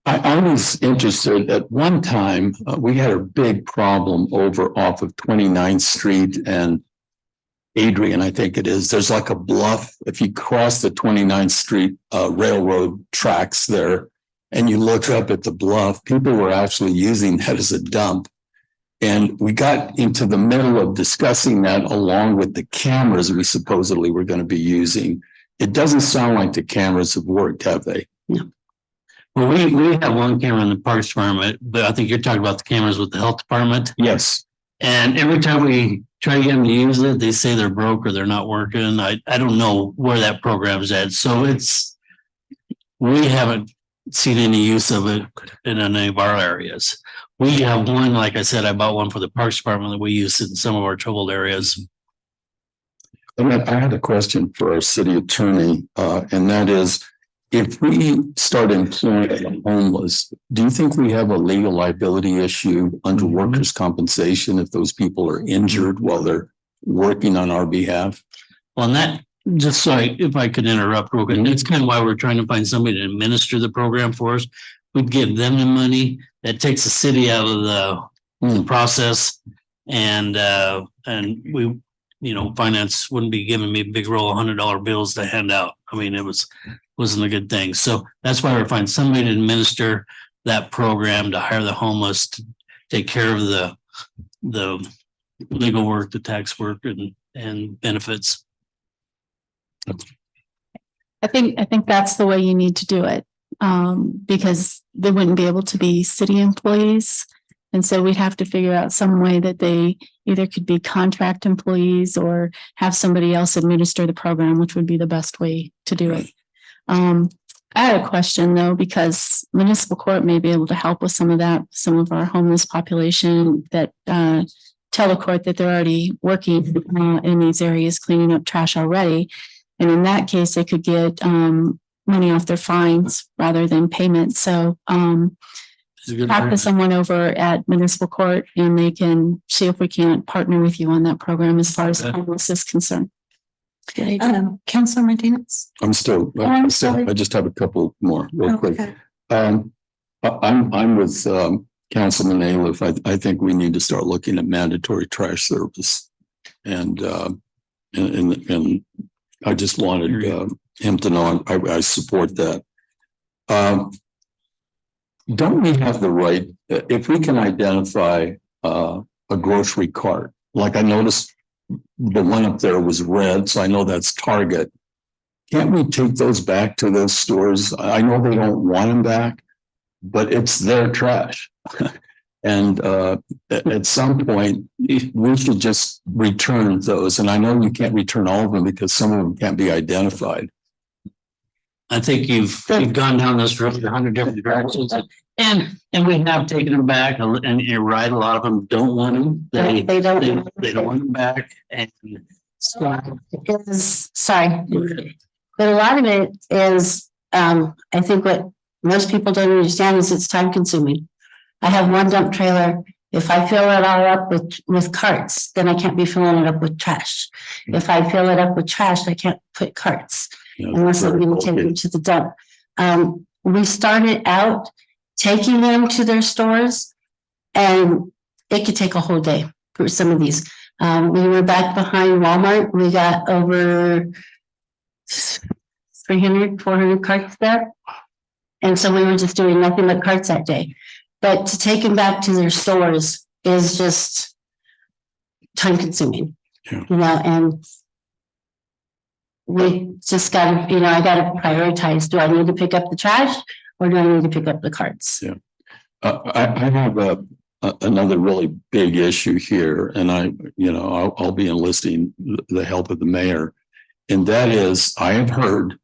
was interested at one time, we had a big problem over off of 29th Street and Adrian, I think it is. There's like a bluff. If you cross the 29th Street railroad tracks there and you look up at the bluff, people were actually using that as a dump. And we got into the middle of discussing that along with the cameras we supposedly were going to be using. It doesn't sound like the cameras have worked, have they? No. Well, we have one camera in the Parks Department, but I think you're talking about the cameras with the Health Department. Yes. And every time we try to get them to use it, they say they're broke or they're not working. I don't know where that program's at. So we haven't seen any use of it in any of our areas. We have one, like I said, I bought one for the Parks Department that we use in some of our troubled areas. I had a question for our city attorney, and that is, if we start employing the homeless, do you think we have a legal liability issue under workers' compensation if those people are injured while they're working on our behalf? Well, and that, just so if I could interrupt real quick, that's kind of why we're trying to find somebody to administer the program for us. We'd give them the money. That takes the city out of the process. And we, finance wouldn't be giving me a big roll of $100 bills to hand out. I mean, wasn't a good thing. So that's why we're finding somebody to administer that program, to hire the homeless, to take care of the legal work, the tax work and benefits. I think that's the way you need to do it. Because they wouldn't be able to be city employees. And so we'd have to figure out some way that they either could be contract employees or have somebody else administer the program, which would be the best way to do it. I had a question though, because municipal court may be able to help with some of that, some of our homeless population that tell the court that they're already working in these areas, cleaning up trash already. And in that case, they could get money off their fines rather than payment. So talk to someone over at municipal court and they can see if we can't partner with you on that program as far as homeless is concerned. Councilor Martinez. I'm still, I'm sorry. I just have a couple more real quick. Okay. I'm with Councilman Aliff. I think we need to start looking at mandatory trash service. And I just wanted him to know I support that. Don't we have the right, if we can identify a grocery cart, like I noticed the one up there was red, so I know that's Target. Can't we take those back to those stores? I know they don't want them back, but it's their trash. And at some point, we should just return those. And I know you can't return all of them because some of them can't be identified. I think you've gone down this road 100 different directions, and we have taken them back. And you're right, a lot of them don't want them. They don't want them back. And sorry, but a lot of it is, I think what most people don't understand is it's time consuming. I have one dump trailer. If I fill it all up with carts, then I can't be filling it up with trash. If I fill it up with trash, I can't put carts unless I'm going to take them to the dump. We started out taking them to their stores and it could take a whole day. for some of these. We were back behind Walmart. We got over 300, 400 carts there. And so we were just doing nothing but carts that day. But to take them back to their stores is just time consuming, Yeah. you know, and we just gotta, you know, I gotta prioritize. Do I need to pick up the trash or do I need to pick up the carts? Yeah. I have another really big issue here, and I'll be enlisting the help of the mayor. And that is, I have heard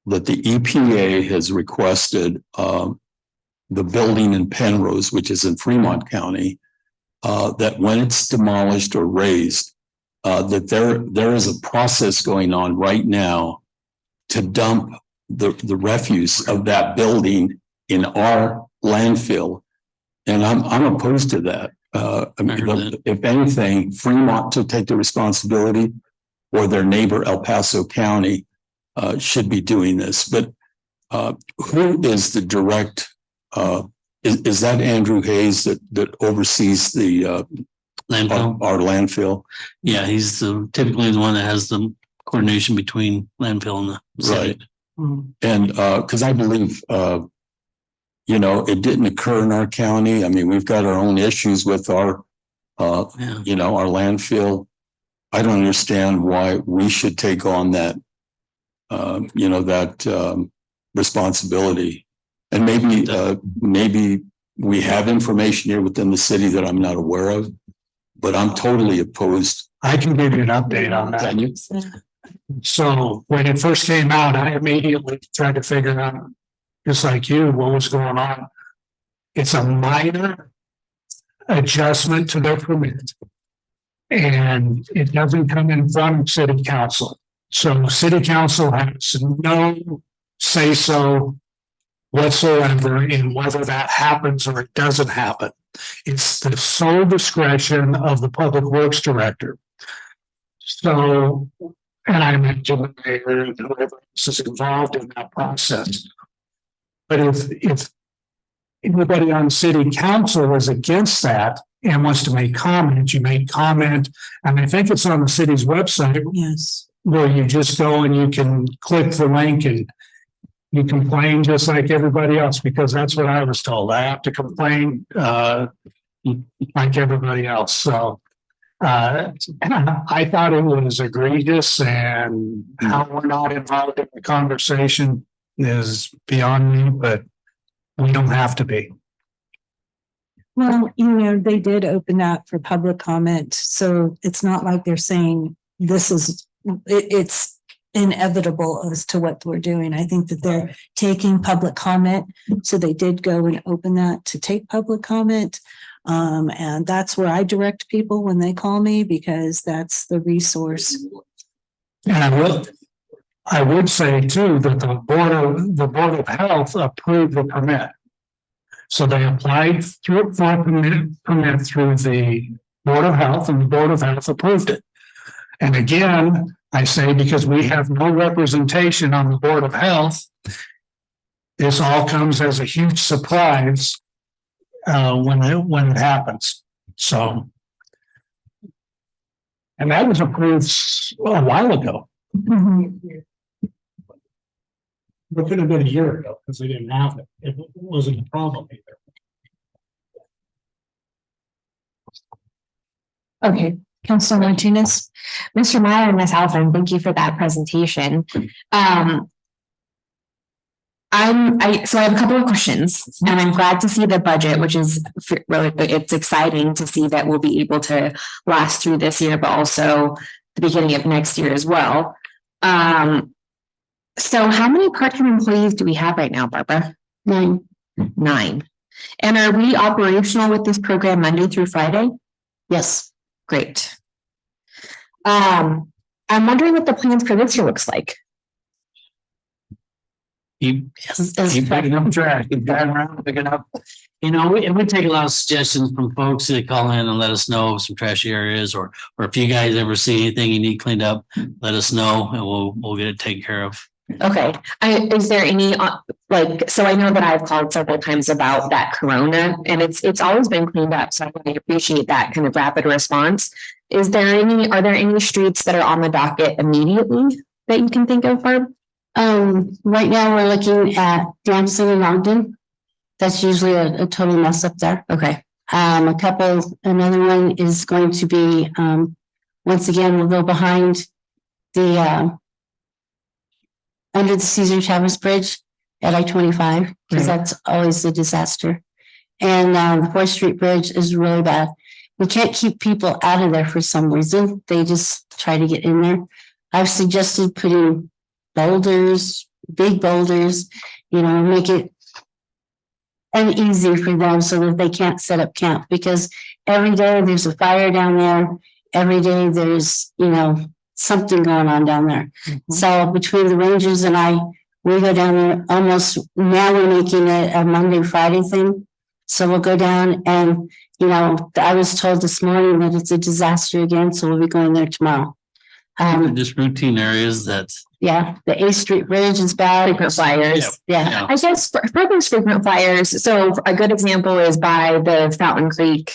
that the EPA has requested the building in Penrose, which is in Fremont County, that when it's demolished or raised, that there is a process going on right now to dump the refuse of that building in our landfill. And I'm opposed to that. If anything, Fremont to take the responsibility, or their neighbor El Paso County should be doing this. But who is the direct? Is that Andrew Hayes that oversees the Landfill. our landfill? Yeah, he's typically the one that has the coordination between landfill and the city. Right. And because I believe it didn't occur in our county. I mean, we've got our own issues with our our landfill. I don't understand why we should take on that responsibility. And maybe we have information here within the city that I'm not aware of, but I'm totally opposed. I can give you an update on that. So when it first came out, I immediately tried to figure out, just like you, what was going on. It's a minor adjustment to their permit. And it doesn't come in front of city council. So city council has no say so whatsoever in whether that happens or it doesn't happen. It's the sole discretion of the public works director. So, and I imagine the mayor and whoever else is involved in that process. But if anybody on city council is against that and wants to make comments, you make comment. And I think it's on the city's website. Yes. Where you just go and you can click the link and you complain just like everybody else, because that's what I was told. I have to complain like everybody else. So I thought it was egregious, and how we're not involved in the conversation is beyond me, but we don't have to be. Well, they did open that for public comment. So it's not like they're saying this is, it's inevitable as to what we're doing. I think that they're taking public comment. So they did go and open that to take public comment. And that's where I direct people when they call me, because that's the resource. And I would say too, that the Board of Health approved the permit. So they applied for a permit through the Board of Health, and the Board of Health approved it. And again, I say, because we have no representation on the Board of Health, this all comes as a huge surprise when it happens. So, and that was approved a while ago. It could have been a year ago because they didn't have it. It wasn't a problem either. Okay, Councilor Martinez. Mr. Meyer and Ms. Halpern, thank you for that presentation. So I have a couple of questions, and I'm glad to see the budget, which is really, it's exciting to see that we'll be able to last through this year, but also the beginning of next year as well. So how many part-time employees do we have right now, Barbara? 9. 9. And are we operational with this program Monday through Friday? Yes. Great. I'm wondering what the plans for this year looks like. Keep picking up trash, keep driving around, picking up. It would take a lot of suggestions from folks that call in and let us know of some trashy areas, or if you guys ever see anything you need cleaned up, let us know and we'll get it taken care of. Okay, is there any, so I know that I've called several times about that Corona and it's always been cleaned up, so I really appreciate that kind of rapid response. Are there any streets that are on the docket immediately that you can think of, Barb? Right now we're looking at Damson and Ogden. That's usually a total mess up there. Okay, Another one is going to be, once again, we'll go behind the, under the Cesar Chavez Bridge at I-25, because that's always a disaster. And, the 4th Street Bridge is really bad. We can't keep people out of there for some reason. They just try to get in there. I've suggested putting boulders, big boulders, make it uneasy for them so that they can't set up camp, because every day there's a fire down there. Every day there's, something going on down there. So between the Rangers and I, we go down there almost, now we're making it a Monday, Friday thing. So we'll go down and, I was told this morning that it's a disaster again, so we'll be going there tomorrow. Just routine areas that. Yeah, the 8th Street Bridge is bad. frequent flyers. Yeah. I guess for those frequent flyers, so a good example is by the Fountain Creek,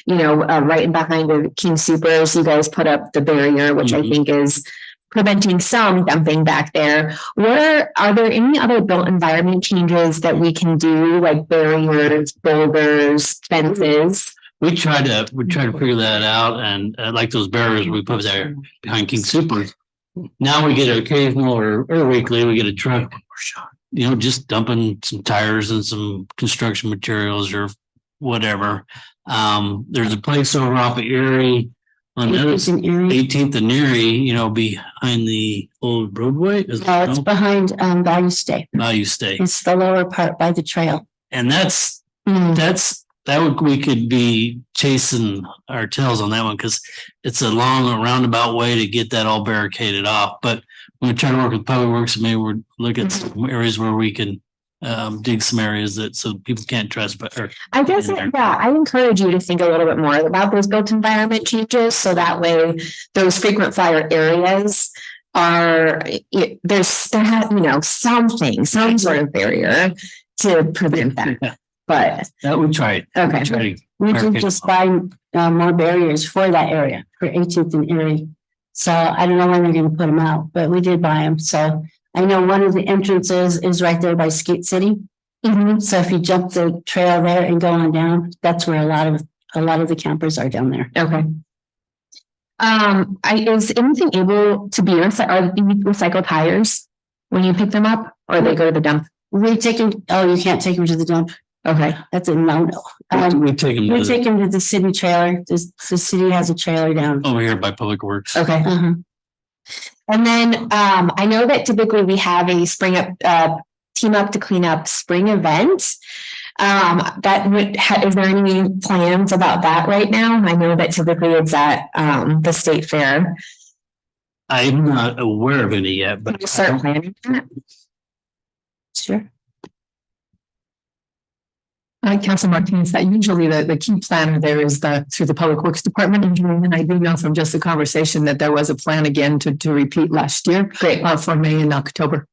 right behind the King Supers, you guys put up the barrier, which I think is preventing some dumping back there. Are there any other built environment changes that we can do, like barriers, boulders, fences? We try to figure that out, and like those barriers we put there behind King Supers. Now we get an occasional or weekly, we get a truck, just dumping some tires and some construction materials or whatever. There's a place over off of Erie on 18th and Erie, behind the old roadway. No, it's behind Value Stay. Value Stay. It's the lower part by the trail. And we could be chasing our tails on that one, because it's a long roundabout way to get that all barricaded off. But we're trying to work with Public Works, and maybe we're looking at some areas where we can dig some areas so people can't trespass. I guess, I encourage you to think a little bit more about those built environment changes, so that way those frequent flyer areas there's some sort of barrier to prevent that. But that would try it. Okay. We can just buy more barriers for that area, for 18th and Erie. So I don't know when they're going to put them out, but we did buy them. So I know one of the entrances is right there by Skate City. So if you jump the trail there and go on down, that's where a lot of the campers are down there. Okay. Is anything able to be recycled tires when you pick them up, or they go to the dump? We take them. Oh, you can't take them to the dump. Okay, that's a no-no. We take them to the city trailer. The city has a trailer down over here by Public Works. Okay. And then I know that typically we have a spring up team up to clean up spring event. Is there any plans about that right now? I know that typically it's at the state fair. I'm not aware of any yet, but start planning that. Sure. Council Martinez, that usually the key planner there is through the Public Works Department. And I do know from just the conversation that there was a plan again to repeat last year. Great. For May and October.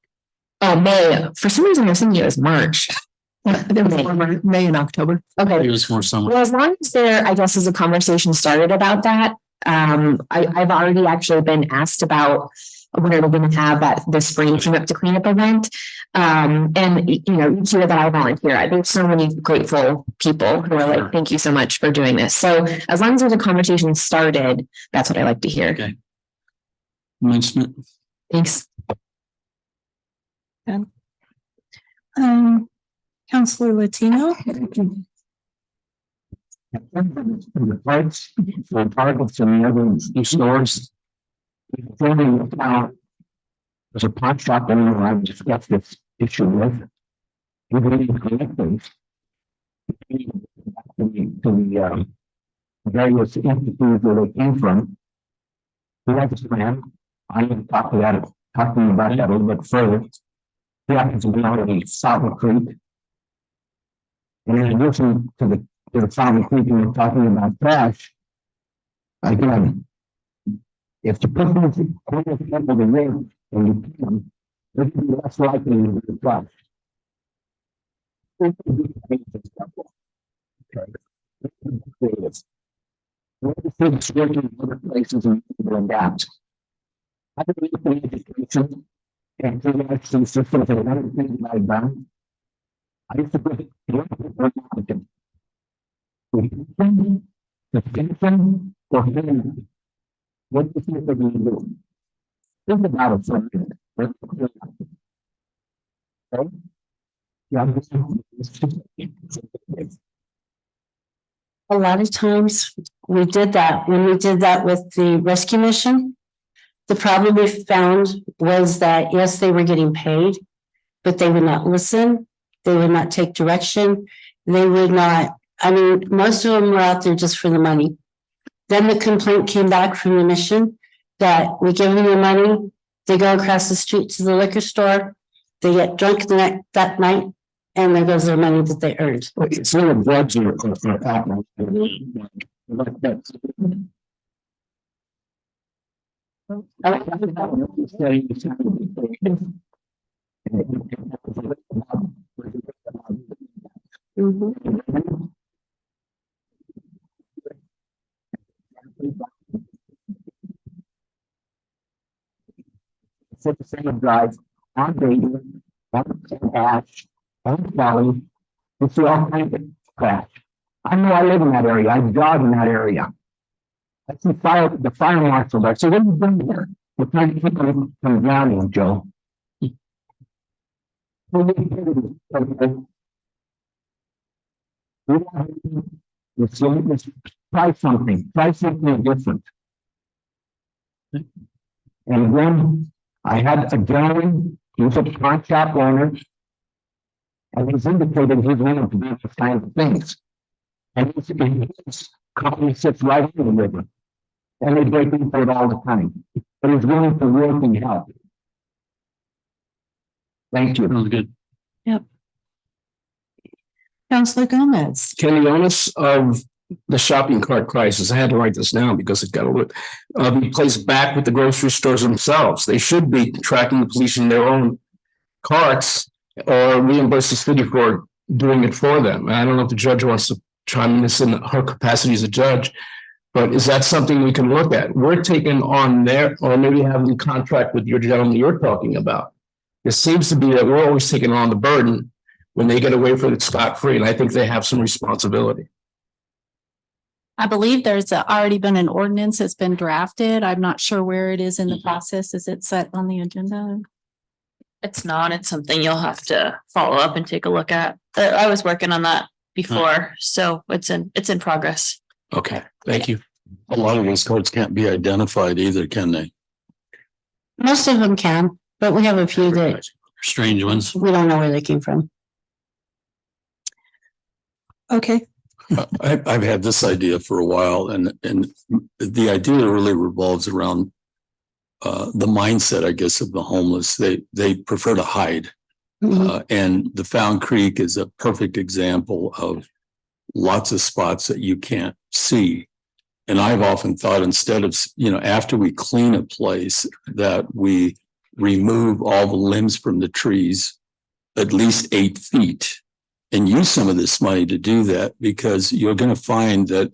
May. For some reason, I was thinking it was March. There was May and October. Okay. It was more summer. Well, as long as there, I guess, is a conversation started about that. I've already actually been asked about when are we going to have the spring team up to cleanup event. And each year that I volunteer, there's so many grateful people who are like, thank you so much for doing this. So as long as there's a conversation started, that's what I like to hear. Okay. Mention it. Thanks. Councilor Latino. The parts, for targets and the other stores. There's a pot shop there where I've discussed this issue with. We need to collect things. To the various entities where they came from. We have this plan. I need to talk about that a little bit further. We happen to be on the Fountain Creek. And in addition to the Fountain Creek, we were talking about trash. Again, if the people to live and you can, It would be less likely to be flushed. Okay. Creative. What are the things working in other places and people adapt? I believe in education and production systems and other things that I've done. I used to put the pension or family. What do you think they're going to do? Think about it for a minute. Okay? Yeah. A lot of times we did that when we did that with the rescue mission. The problem we found was that, yes, they were getting paid, but they would not listen. They would not take direction. They would not, I mean, most of them were out there just for the money. Then the complaint came back from the mission that we give them the money. They go across the street to the liquor store. They get drunk that night. And there goes their money that they earned. It's not a budget or outlet. For the same drive on data, on ash. I'm sorry. You see all kinds of crash. I know I live in that area. I jog in that area. I see the fire marshal there. So what are you doing here? We're trying to keep them from drowning, Joe. Try something. Try something different. And then I had a gentleman, he was a pawn shop owner. And he's indicated he's willing to do these kind of things. And his company sits right on the river. And they break into it all the time. But he's willing to work and help. Thank you. That was good. Councilor Gomez. Can the onus of the shopping cart crisis, I had to write this down because it got a little, be placed back with the grocery stores themselves. They should be tracking the police in their own carts or reimburse the city for doing it for them. And I don't know if the judge wants to chime in this in her capacity as a judge, but is that something we can look at? We're taking on their, or maybe having a contract with your gentleman you're talking about. It seems to be that we're always taking on the burden when they get away from it scot-free, and I think they have some responsibility. I believe there's already been an ordinance that's been drafted. I'm not sure where it is in the process. Is it set on the agenda? It's not. It's something you'll have to follow up and take a look at. I was working on that before, so it's in progress. Okay, thank you. A lot of those cards can't be identified either, can they? Most of them can, but we have a few that Strange ones. we don't know where they came from. Okay. I've had this idea for a while, and the idea really revolves around the mindset, I guess, of the homeless. They prefer to hide. And the Fountain Creek is a perfect example of lots of spots that you can't see. And I've often thought, instead of, after we clean a place, that we remove all the limbs from the trees at least 8 feet and use some of this money to do that, because you're going to find that,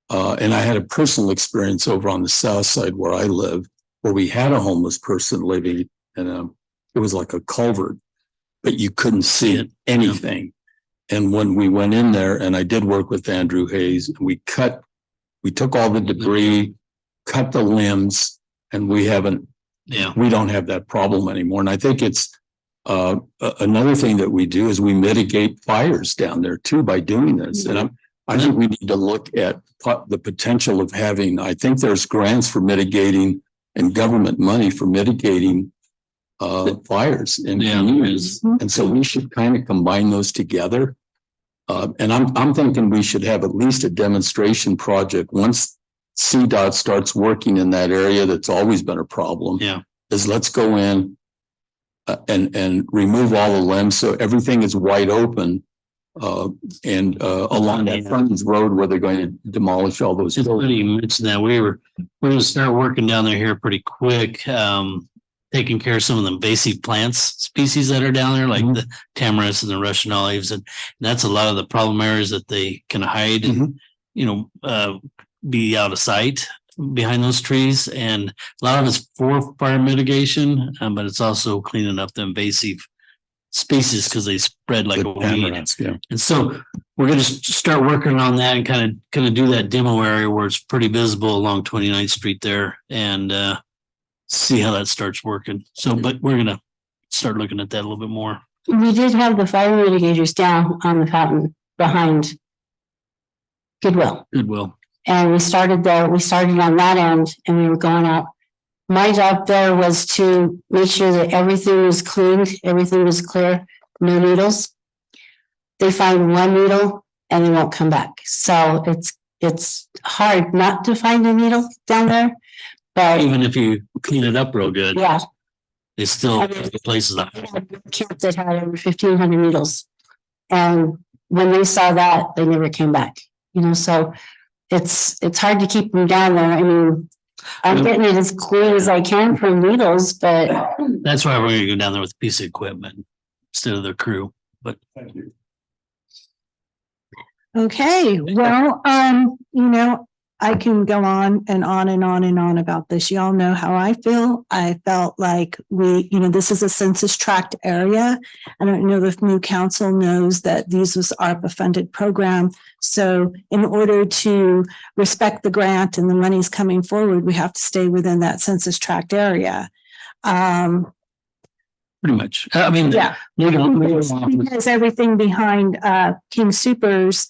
and I had a personal experience over on the south side where I live, where we had a homeless person living, and it was like a culvert, but you couldn't see anything. And when we went in there, and I did work with Andrew Hayes, we took all the debris, cut the limbs, and we don't have that problem anymore. And I think it's another thing that we do is we mitigate fires down there too by doing this. And I think we need to look at the potential of having, I think there's grants for mitigating and government money for mitigating fires in communities. And so we should kind of combine those together. And I'm thinking we should have at least a demonstration project once CDOT starts working in that area. That's always been a problem. Is let's go in and remove all the limbs so everything is wide open. And along that Frontage Road where they're going to demolish all those. It's funny you mentioned that. We're going to start working down there here pretty quick. taking care of some of the basic plants species that are down there, like Mhm. the tamarinds and the Russian olives. And that's a lot of the problem areas that they can hide and, be out of sight behind those trees. And a lot of it's for fire mitigation, but it's also cleaning up the invasive species because they spread like The a weed. tamarins, yeah. And so we're gonna start working on that and kind of do that demo area where it's pretty visible along 29th Street there and see how that starts working. So, but we're gonna start looking at that a little bit more. We did have the fire mitigators down on the fountain behind Goodwill. Goodwill. And we started on that end and we were going out. My job there was to make sure that everything was cleaned, everything was clear, no needles. They find one needle and they won't come back. So it's hard not to find a needle down there. But Even if you clean it up real good, yeah, they still have places up. camp that had over 1,500 needles. And when they saw that, they never came back, so it's hard to keep them down there. I mean, I'm getting it as clean as I can from needles, but That's why we're gonna go down there with a piece of equipment instead of their crew. But Okay, well, I can go on and on and on and on about this. Y'all know how I feel. I felt like this is a census tract area. I don't know if new council knows that these was ARPA funded program. So in order to respect the grant and the monies coming forward, we have to stay within that census tract area. pretty much, I mean, Yeah. Because everything behind King Soopers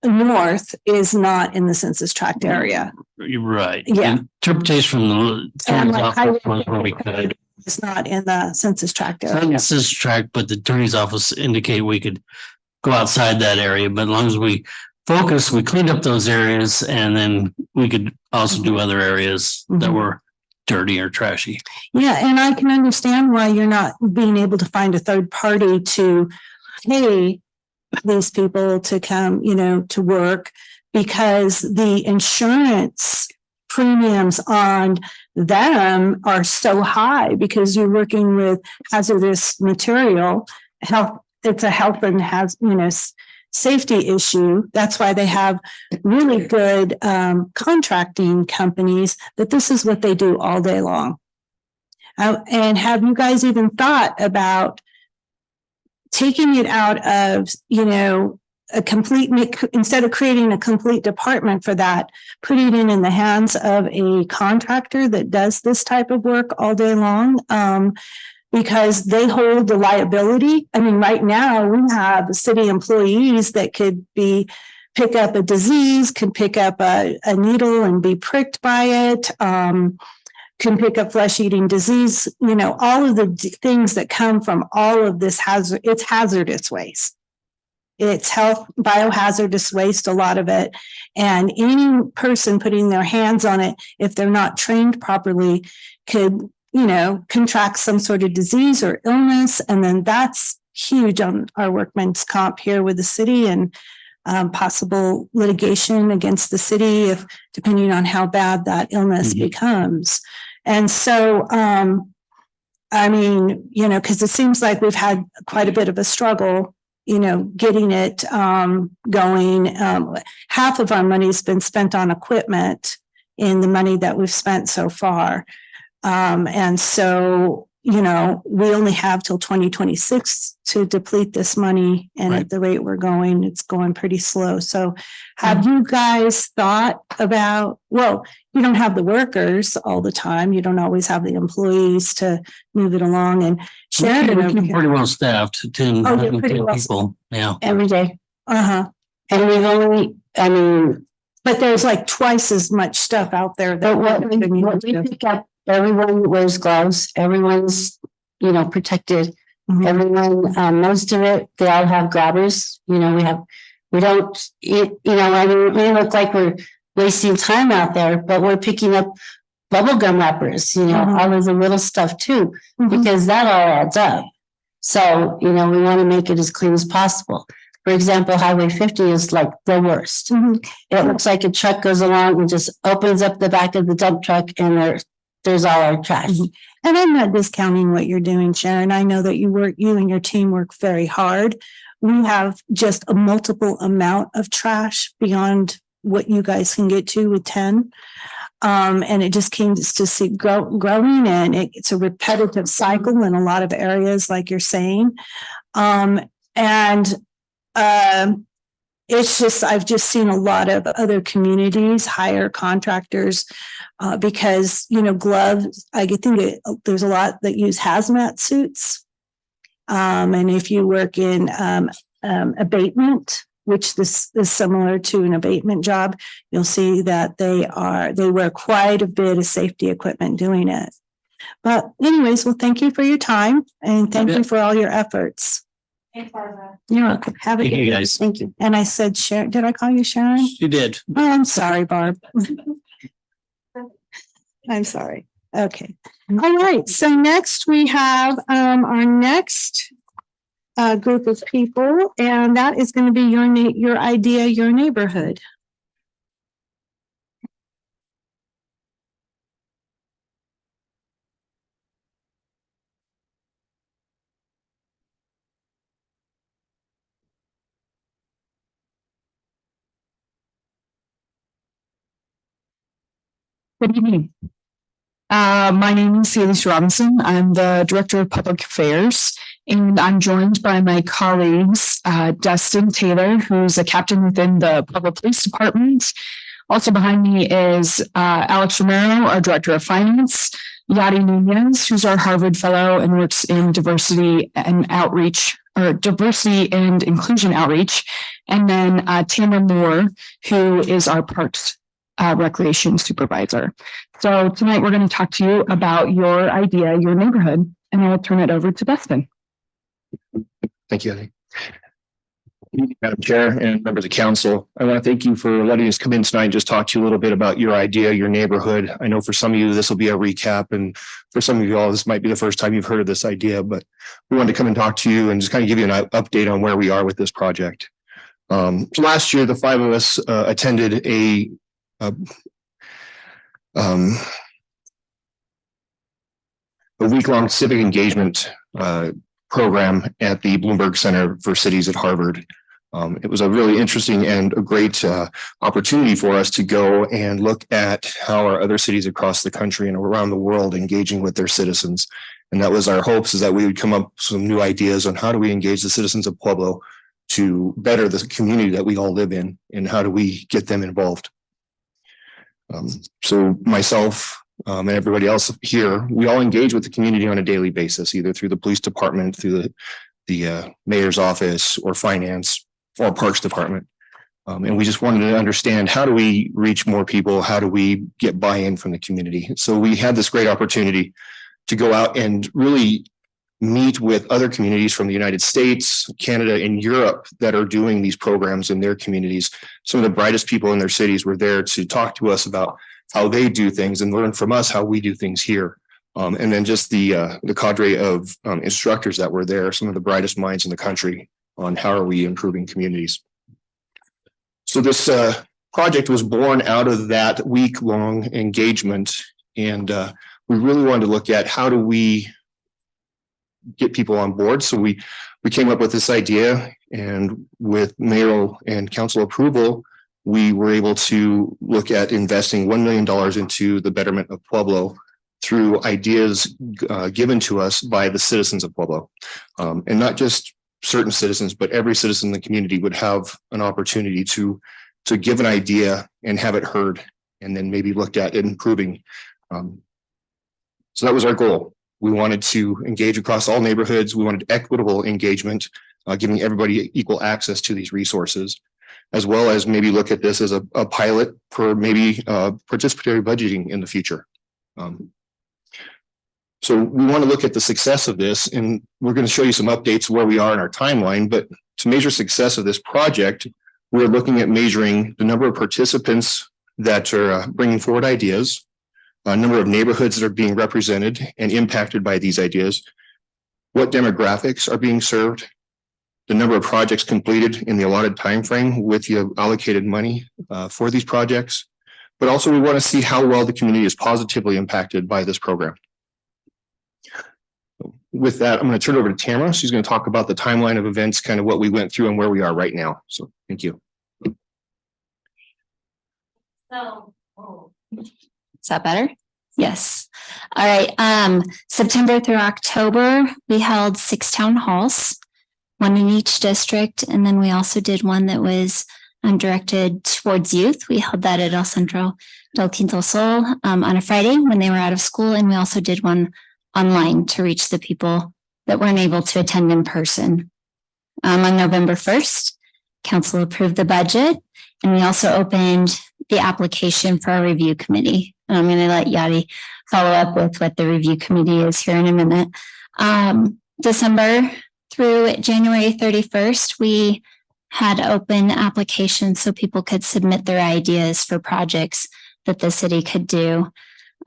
north is not in the census tract area. you're right. Yeah. Interpretation from the And attorney's like office highway was where we could. It's not in the census tract It's not area. census tract, but the attorney's office indicated we could go outside that area, but as long as we focus, we cleaned up those areas and then we could also do other areas that were dirty or trashy. Yeah, and I can understand why you're not being able to find a third party to pay these people to come, to work, because the insurance premiums on them are so high because you're working with hazardous material. It's a health and safety issue. That's why they have really good contracting companies that this is what they do all day long. And have you guys even thought about taking it out of, a complete, instead of creating a complete department for that, putting it in the hands of a contractor that does this type of work all day long? Because they hold the liability. I mean, right now we have city employees that could pick up a disease, can pick up a needle and be pricked by it, can pick up flesh-eating disease, all of the things that come from all of this it's hazardous waste. It's biohazardous waste, a lot of it. And any person putting their hands on it, if they're not trained properly, could contract some sort of disease or illness. And then that's huge on our workman's comp here with the city and possible litigation against the city depending on how bad that illness becomes. And so, because it seems like we've had quite a bit of a struggle, getting it going. Half of our money's been spent on equipment in the money that we've spent so far. And so, we only have till 2026 to deplete this money. And at the rate we're going, it's going pretty slow. So have you guys thought about, you don't have the workers all the time. You don't always have the employees to move it along. And Sharon, We keep pretty well staffed, 10 pretty well people, yeah. every day. uh-huh. And we've only, But there's like twice as much stuff out there that what we pick up, everyone wears gloves, everyone's, protected. Mhm. Everyone, most of it, they all have grabbers, we look like we're wasting time out there, but we're picking up bubble gum wrappers, all of the little stuff too, because that all adds up. So, we want to make it as clean as possible. For example, Highway 50 is like the worst. It looks like a truck goes along and just opens up the back of the dump truck and there's all our trash. And I'm not discounting what you're doing, Sharon. I know that you and your team work very hard. We have just a multiple amount of trash beyond what you guys can get to with 10. And it just came to see growing, and it's a repetitive cycle in a lot of areas, like you're saying. It's just, I've just seen a lot of other communities hire contractors because, gloves, I think there's a lot that use hazmat suits. And if you work in abatement, which this is similar to an abatement job, you'll see that they wear quite a bit of safety equipment doing it. But anyways, well, thank you for your time and thank you for all your efforts. You're welcome. Have a good day. Guys. Thank you. And I said, Sharon, did I call you Sharon? You did. Oh, I'm sorry, Barb. I'm sorry. Okay. All right. So next we have our next group of people, and that is going to be your idea, your neighborhood. Good evening. My name is Celeste Robinson. I'm the Director of Public Affairs, and I'm joined by my colleagues, Dustin Taylor, who's a captain within the Public Police Department. Also behind me is Alex Romero, our Director of Finance, Yadi Nunez, who's our Harvard Fellow and works in diversity and outreach, or diversity and inclusion outreach, and then Tamara Moore, who is our Parks Recreation Supervisor. So tonight we're going to talk to you about your idea, your neighborhood, and I'll turn it over to Dustin. Thank you, Madam Chair and members of council. I want to thank you for letting us come in tonight and just talk to you a little bit about your idea, your neighborhood. I know for some of you, this will be a recap, and for some of you all, this might be the first time you've heard of this idea, but we wanted to come and talk to you and just kind of give you an update on where we are with this project. So last year, the five of us attended a week-long civic engagement program at the Bloomberg Center for Cities at Harvard. It was a really interesting and a great opportunity for us to go and look at how our other cities across the country and around the world engaging with their citizens. And that was our hopes, is that we would come up with some new ideas on how do we engage the citizens of Pueblo to better the community that we all live in, and how do we get them involved. So myself and everybody else here, we all engage with the community on a daily basis, either through the police department, through the mayor's office, or finance, or parks department. And we just wanted to understand, how do we reach more people? How do we get buy-in from the community? So we had this great opportunity to go out and really meet with other communities from the United States, Canada, and Europe that are doing these programs in their communities. Some of the brightest people in their cities were there to talk to us about how they do things and learn from us how we do things here. And then just the cadre of instructors that were there, some of the brightest minds in the country on how are we improving communities. So this project was born out of that week-long engagement, and we really wanted to look at how do we get people on board. So we came up with this idea, and with mayoral and council approval, we were able to look at investing $1 million into the betterment of Pueblo through ideas given to us by the citizens of Pueblo. And not just certain citizens, but every citizen in the community would have an opportunity to give an idea and have it heard, and then maybe looked at improving. So that was our goal. We wanted to engage across all neighborhoods. We wanted equitable engagement, giving everybody equal access to these resources, as well as maybe look at this as a pilot for maybe participatory budgeting in the future. So we want to look at the success of this, and we're going to show you some updates where we are in our timeline. But to measure success of this project, we're looking at measuring the number of participants that are bringing forward ideas, a number of neighborhoods that are being represented and impacted by these ideas, what demographics are being served, the number of projects completed in the allotted time frame with the allocated money for these projects, but also we want to see how well the community is positively impacted by this program. With that, I'm going to turn it over to Tamara. She's going to talk about the timeline of events, kind of what we went through and where we are right now. So thank you. Is that better? Yes. All right. September through October, we held 6 town halls, 1 in each district. And then we also did one that was directed towards youth. We held that at El Centro del Quinto Sol on a Friday when they were out of school. And we also did one online to reach the people that weren't able to attend in person. On November 1st, council approved the budget, and we also opened the application for a review committee. And I'm going to let Yadi follow up with what the review committee is here in a minute. December through January 31st, we had open applications so people could submit their ideas for projects that the city could do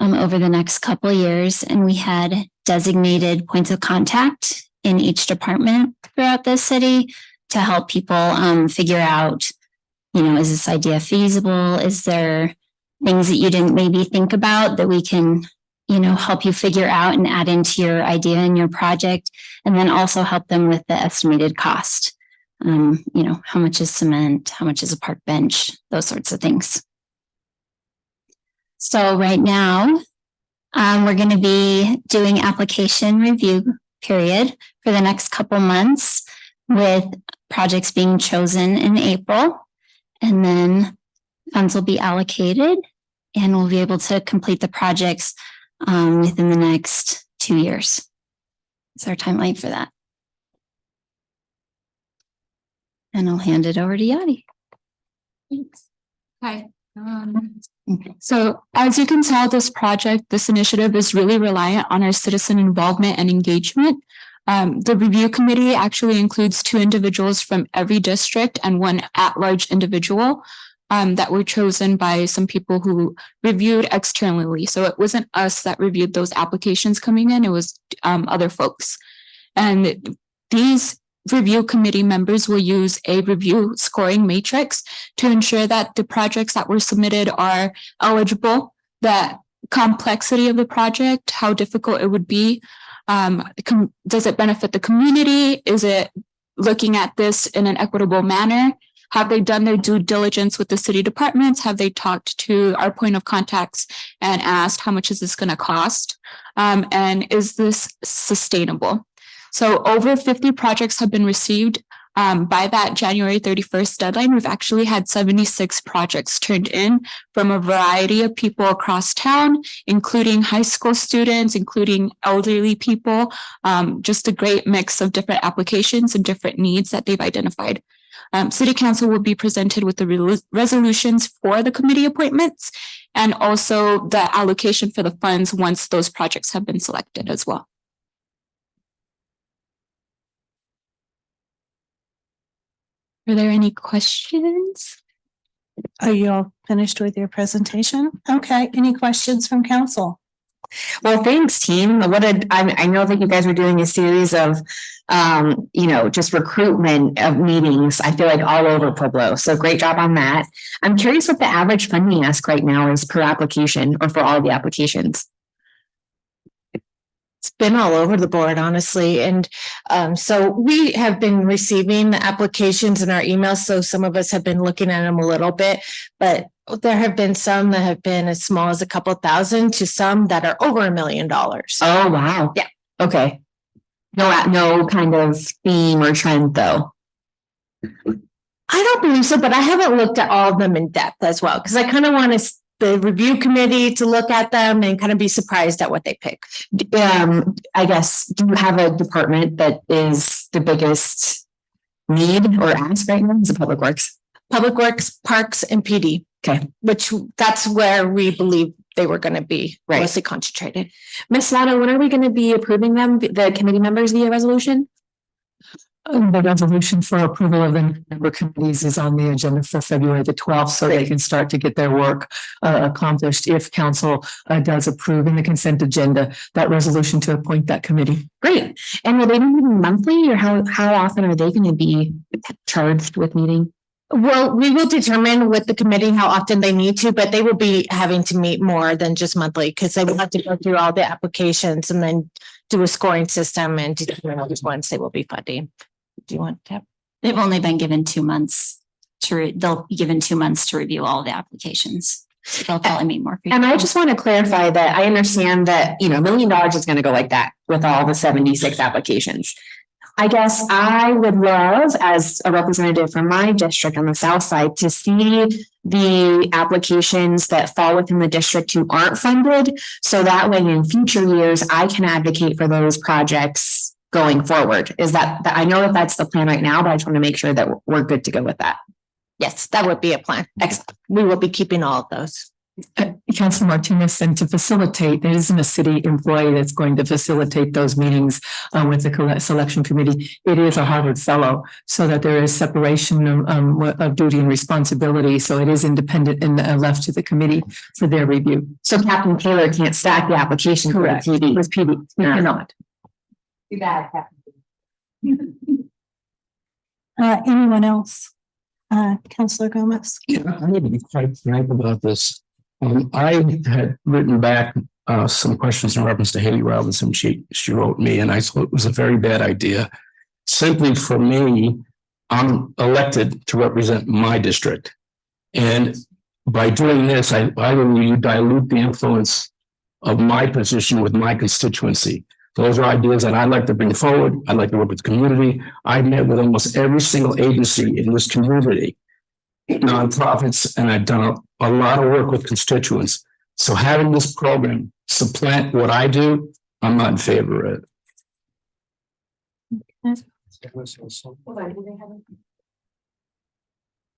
over the next couple of years. And we had designated points of contact in each department throughout the city to help people figure out, is this idea feasible? Is there things that you didn't maybe think about that we can, help you figure out and add into your idea and your project? And then also help them with the estimated cost. How much is cement? How much is a park bench? Those sorts of things. So right now, we're going to be doing application review period for the next couple months, with projects being chosen in April, and then funds will be allocated and we'll be able to complete the projects within the next 2 years. It's our timeline for that. And I'll hand it over to Yadi. Thanks. Hi. So as you can tell, this initiative is really reliant on our citizen involvement and engagement. The review committee actually includes 2 individuals from every district and 1 at-large individual that were chosen by some people who reviewed externally. So it wasn't us that reviewed those applications coming in, it was other folks. And these review committee members will use a review scoring matrix to ensure that the projects that were submitted are eligible, the complexity of the project, how difficult it would be. Does it benefit the community? Is it looking at this in an equitable manner? Have they done their due diligence with the city departments? Have they talked to our point of contacts and asked how much is this going to cost? And is this sustainable? So over 50 projects have been received. By that January 31st deadline, we've actually had 76 projects turned in from a variety of people across town, including high school students, including elderly people, just a great mix of different applications and different needs that they've identified. City Council will be presented with the resolutions for the committee appointments and also the allocation for the funds once those projects have been selected as well. Are there any questions? Are you all finished with your presentation? Okay, any questions from council? Well, thanks, team. I know that you guys were doing a series of, just recruitment of meetings. I feel like all over Pueblo. So great job on that. I'm curious what the average funding ask right now is per application or for all the applications. It's been all over the board, honestly. And so we have been receiving the applications in our emails. So some of us have been looking at them a little bit, but there have been some that have been as small as a couple thousand to some that are over $1 million. Oh, wow. Yeah. Okay. No kind of theme or trend though. I don't believe so, but I haven't looked at all of them in depth as well, because I kind of want the review committee to look at them and kind of be surprised at what they pick. I guess, do you have a department that is the biggest need or ask right now? Is it Public Works? Public Works, Parks, and PD. Okay. Which that's where we believe they were going to be mostly concentrated. Ms. Lana, when are we going to be approving them, the committee members via resolution? The resolution for approval of the member committees is on the agenda for February the 12th, so they can start to get their work accomplished if council does approve in the consent agenda that resolution to appoint that committee. Great. And will they be meeting monthly, or how often are they going to be charged with meeting? Well, we will determine with the committee how often they need to, but they will be having to meet more than just monthly because they will have to go through all the applications and then do a scoring system and determine which ones they will be funding. Do you want to? They've only been given 2 months they'll be given 2 months to review all the applications. So they'll probably meet more. And I just want to clarify that I understand that, $1 million is going to go like that with all the 76 applications. I guess I would love, as a representative from my district on the south side, to see the applications that fall within the district who aren't funded. So that way in future years, I can advocate for those projects going forward. Is that I know that that's the plan right now, but I just want to make sure that we're good to go with that. Yes, that would be a plan. Excellent. We will be keeping all of those. Councilor Martinez, and to facilitate, there isn't a city employee that's going to facilitate those meetings with the selection committee. It is a Harvard fellow, so that there is separation of duty and responsibility. So it is independent and left to the committee for their review. So Captain Taylor can't stack the application. Correct. With PD. With PD, we cannot. Too bad, Captain. Anyone else? Councilor Gomez? Yeah, I'm going to be quite frank about this. I had written back some questions in reference to Haley Robinson. She wrote me, and I thought it was a very bad idea. Simply for me, I'm elected to represent my district. And by doing this, I believe dilute the influence of my position with my constituency. Those are ideas that I'd like to bring forward. I'd like to work with the community. I've met with almost every single agency in this community, nonprofits, and I've done a lot of work with constituents. So having this program supplant what I do, I'm not in favor of it.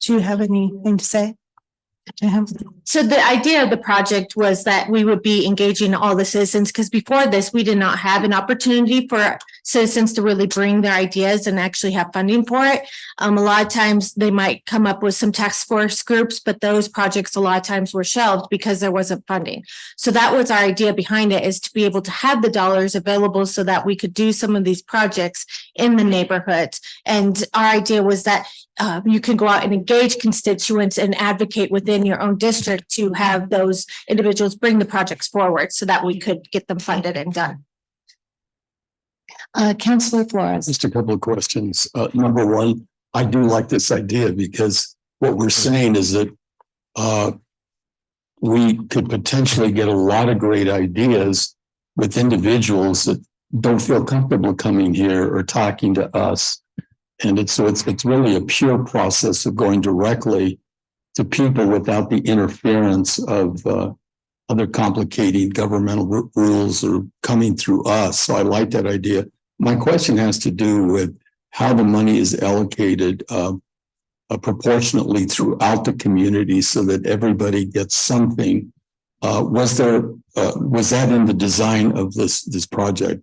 Do you have anything to say? So the idea of the project was that we would be engaging all the citizens, because before this, we did not have an opportunity for citizens to really bring their ideas and actually have funding for it. A lot of times they might come up with some task force groups, but those projects a lot of times were shelved because there wasn't funding. So that was our idea behind it, is to be able to have the dollars available so that we could do some of these projects in the neighborhoods. And our idea was that you can go out and engage constituents and advocate within your own district to have those individuals bring the projects forward so that we could get them funded and done. Councilor Flores. Just a couple of questions. Number one, I do like this idea because what we're saying is that we could potentially get a lot of great ideas with individuals that don't feel comfortable coming here or talking to us. And it's really a pure process of going directly to people without the interference of other complicated governmental rules or coming through us. So I like that idea. My question has to do with how the money is allocated proportionately throughout the community so that everybody gets something. Was that in the design of this project?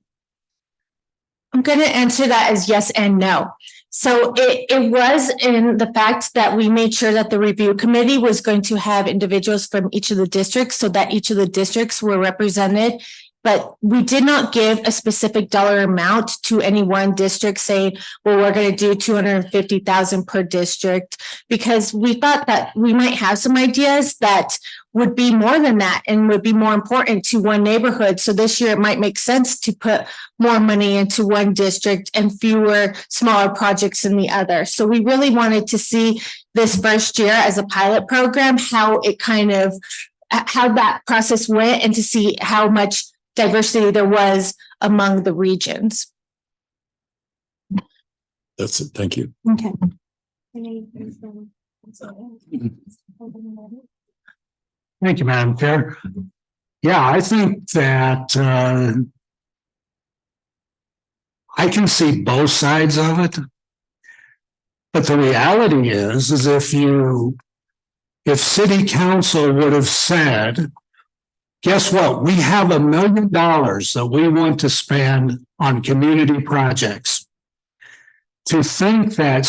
I'm going to answer that as yes and no. So it was in the fact that we made sure that the review committee was going to have individuals from each of the districts so that each of the districts were represented. But we did not give a specific dollar amount to any one district saying, well, we're going to do 250,000 per district, because we thought that we might have some ideas that would be more than that and would be more important to one neighborhood. So this year it might make sense to put more money into one district and fewer smaller projects in the other. So we really wanted to see this first year as a pilot program, how that process went, and to see how much diversity there was among the regions. That's it. Thank you. Okay. Thank you, Madam Chair. Yeah, I think that I can see both sides of it. But the reality is if city council would have said, guess what? We have $1 million that we want to spend on community projects. To think that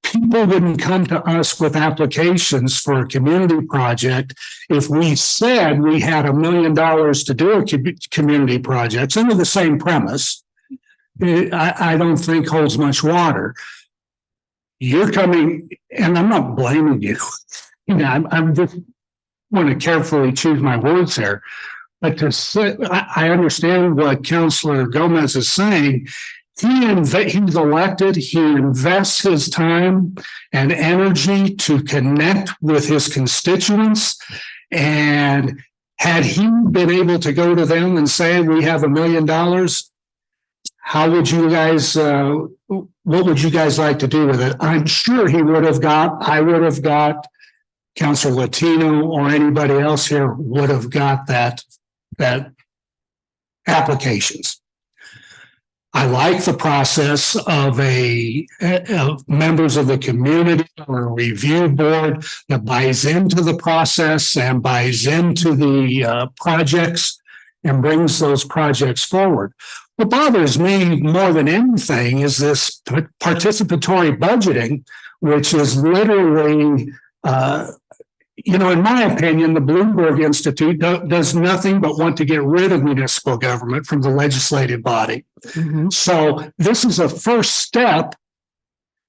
people wouldn't come to us with applications for a community project if we said we had $1 million to do a community project under the same premise, I don't think holds much water. you're coming, and I'm not blaming you. You know, I'm just want to carefully choose my words here. But to say, I understand what Councilor Gomez is saying. He's elected, he invests his time and energy to connect with his constituents. And had he been able to go to them and say, we have $1 million, how would you guys, what would you guys like to do with it? I'm sure I would have got, Councilor Latino or anybody else here would have got that applications. I like the process of of members of the community or a review board that buys into the process and buys into the projects and brings those projects forward. What bothers me more than anything is this participatory budgeting, which is literally, in my opinion, the Bloomberg Institute does nothing but want to get rid of municipal government from the legislative body. Mm-hmm. So this is a first step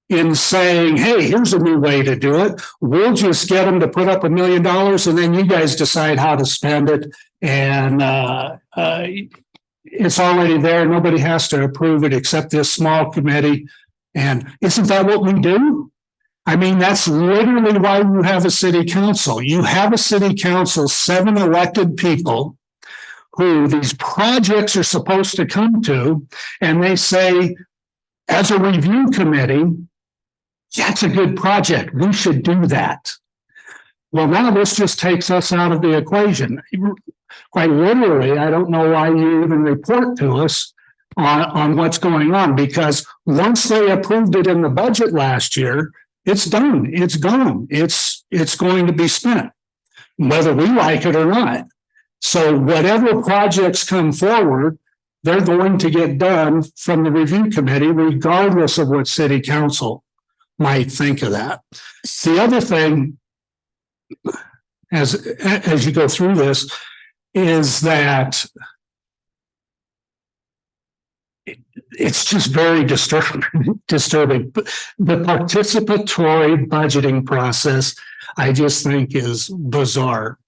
in saying, hey, here's a new way to do it. We'll just get them to put up $1 million and then you guys decide how to spend it. And it's already there. Nobody has to approve it except this small committee. And isn't that what we do? I mean, that's literally why you have a city council. You have a city council, 7 elected people who these projects are supposed to come to, and they say, as a review committee, that's a good project. We should do that. Well, now this just takes us out of the equation. Quite literally, I don't know why you even report to us on what's going on, because once they approved it in the budget last year, it's done. It's gone. It's going to be spent, whether we like it or not. So whatever projects come forward, they're going to get done from the review committee, regardless of what city council might think of that. The other thing, as you go through this, is that it's just very disturbing. The participatory budgeting process, I just think, is bizarre.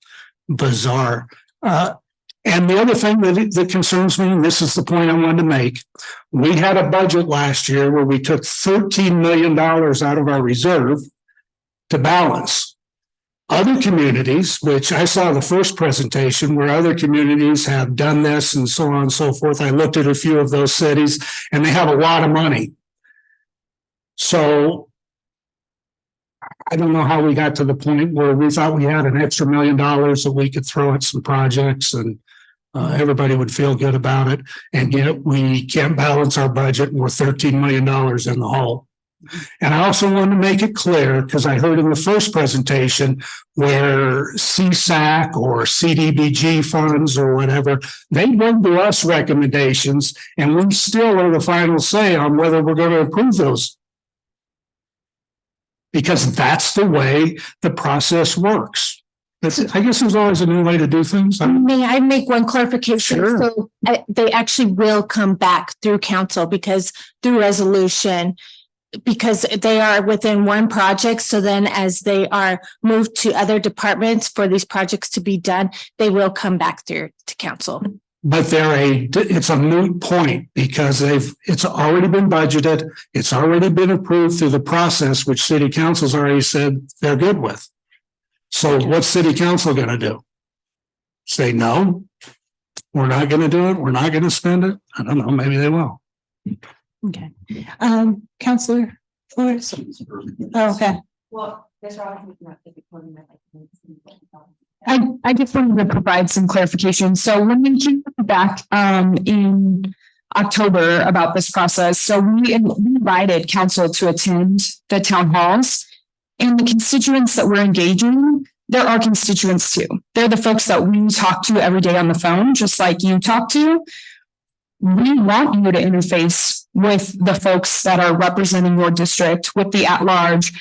And the other thing that concerns me, and this is the point I wanted to make, we had a budget last year where we took $13 million out of our reserve to balance. Other communities, which I saw the first presentation where other communities have done this and so on and so forth. I looked at a few of those cities and they have a lot of money. So I don't know how we got to the point where we thought we had an extra $1 million that we could throw at some projects and everybody would feel good about it. And yet we can't balance our budget and we're $13 million in the hole. And I also want to make it clear, because I heard in the first presentation where CSAC or CDBG funds or whatever, they bring to us recommendations and we still are the final say on whether we're going to approve those. Because that's the way the process works. I guess there's always a new way to do things. May I make one clarification? Sure. So they actually will come back through council through resolution, because they are within one project. So then as they are moved to other departments for these projects to be done, they will come back through to council. But it's a moot point because it's already been budgeted. It's already been approved through the process, which city council's already said they're good with. So what's city council going to do? Say, no, we're not going to do it. We're not going to spend it. I don't know. Maybe they will. Okay. Councilor Flores. Oh, okay. Well, I just wanted to provide some clarification. So when we came back in October about this process, so we invited council to attend the town halls, and the constituents that we're engaging, they're our constituents too. They're the folks that we talk to every day on the phone, just like you talk to. We want you to interface with the folks that are representing your district, with the at-large.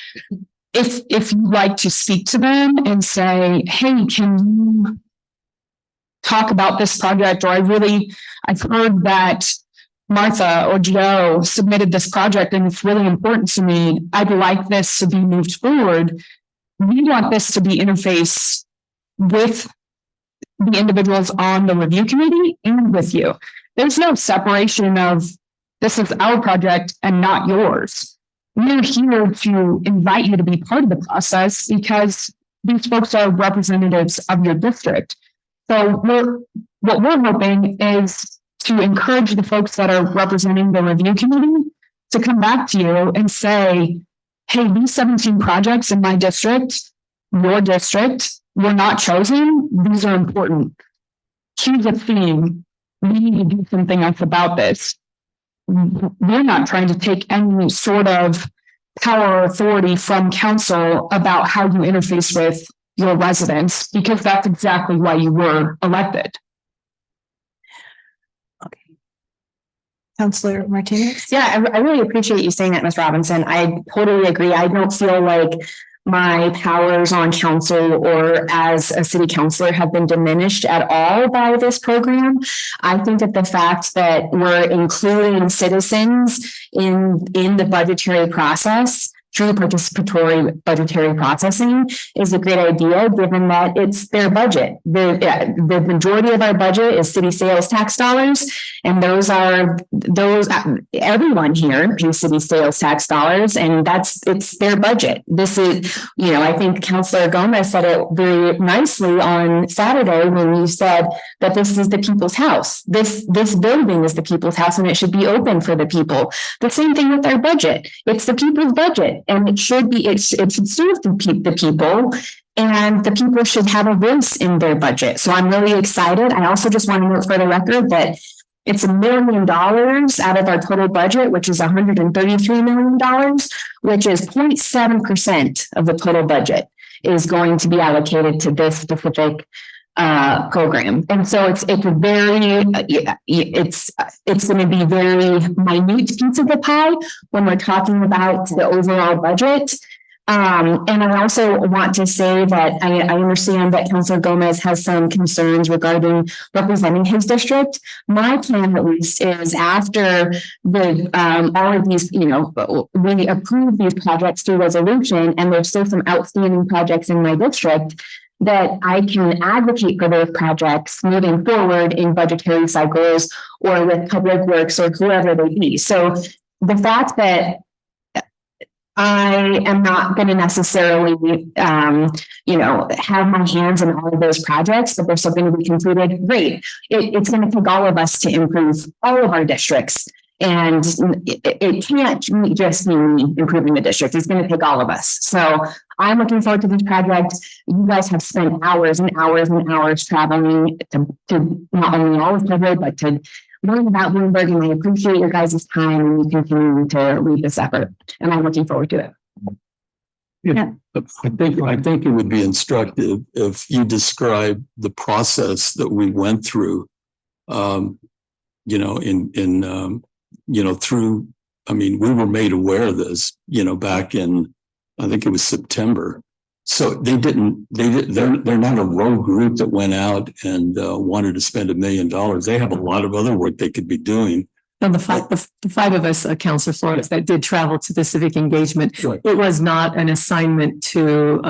If you'd like to speak to them and say, hey, can you talk about this project? Or I've heard that Martha or Joe submitted this project and it's really important to me. I'd like this to be moved forward. We want this to be interfaced with the individuals on the review committee and with you. There's no separation of this is our project and not yours. We're here to invite you to be part of the process because these folks are representatives of your district. So what we're hoping is to encourage the folks that are representing the review committee to come back to you and say, hey, these 17 projects in my district, your district, were not chosen. These are important. Here's a theme. We need to do something else about this. We're not trying to take any sort of power or authority from council about how you interface with your residents, because that's exactly why you were elected. Councilor Martinez? Yeah, I really appreciate you saying that, Ms. Robinson. I totally agree. I don't feel like my powers on council or as a city councilor have been diminished at all by this program. I think that the fact that we're including citizens in the budgetary process through participatory budgetary processing is a great idea, given that it's their budget. The majority of our budget is city sales tax dollars, and everyone here pays city sales tax dollars, and it's their budget. This is, I think Councilor Gomez said it very nicely on Saturday when you said that this is the people's house. This building is the people's house, and it should be open for the people. The same thing with our budget. It's the people's budget. And it should serve the people, and the people should have a voice in their budget. So I'm really excited. I also just want to note for the record that it's $1 million out of our total budget, which is $133 million, which is 0.7% of the total budget is going to be allocated to this specific program. And so it's going to be very minute piece of the pie when we're talking about the overall budget. And I also want to say that I understand that Councilor Gomez has some concerns regarding representing his district. My plan, at least, is after all of these, we approve these projects through resolution, and there's still some outstanding projects in my district, that I can advocate for those projects moving forward in budgetary cycles or with Public Works or whoever they be. So the fact that I am not going to necessarily, have my hands in all of those projects, but they're still going to be concluded, great. It's going to take all of us to improve all of our districts. And it can't just be improving the district. It's going to take all of us. So I'm looking forward to this project. You guys have spent hours and hours and hours traveling to not only all of Bloomberg, but to learn about Bloomberg. And I appreciate your guys' time and you continue to lead this effort. And I'm looking forward to it. Yeah. I think it would be instructive if you describe the process that we went through, we were made aware of this, back in, I think it was September. So they're not a rogue group that went out and wanted to spend $1 million. They have a lot of other work they could be doing. And the five of us, Councilor Flores, that did travel to the civic engagement, right. It was not an assignment to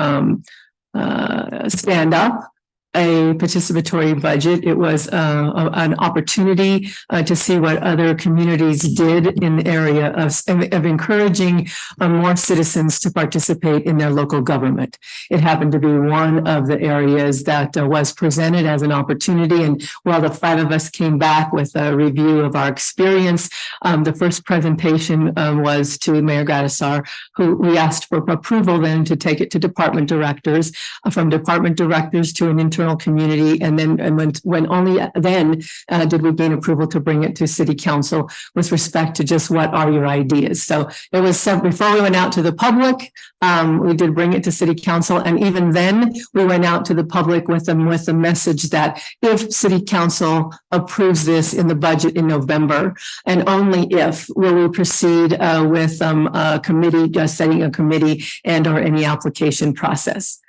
stand up a participatory budget. It was an opportunity to see what other communities did in the area of encouraging more citizens to participate in their local government. It happened to be one of the areas that was presented as an opportunity. And while the five of us came back with a review of our experience, the first presentation was to Mayor Gradisar, who we asked for approval then to take it to department directors, from department directors to an internal community, and then when only then did we gain approval to bring it to city council with respect to just what are your ideas. So it was before we went out to the public, we did bring it to city council, and even then we went out to the public with the message that if city council approves this in the budget in November, and only if will we proceed with a committee, just setting a committee and or any application process.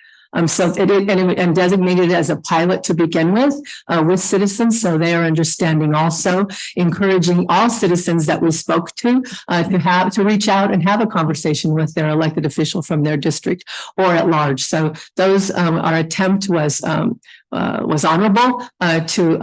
So and designated as a pilot to begin with citizens. So they are understanding also, encouraging all citizens that we spoke to reach out and have a conversation with their elected official from their district or at large. So those, our attempt was honorable to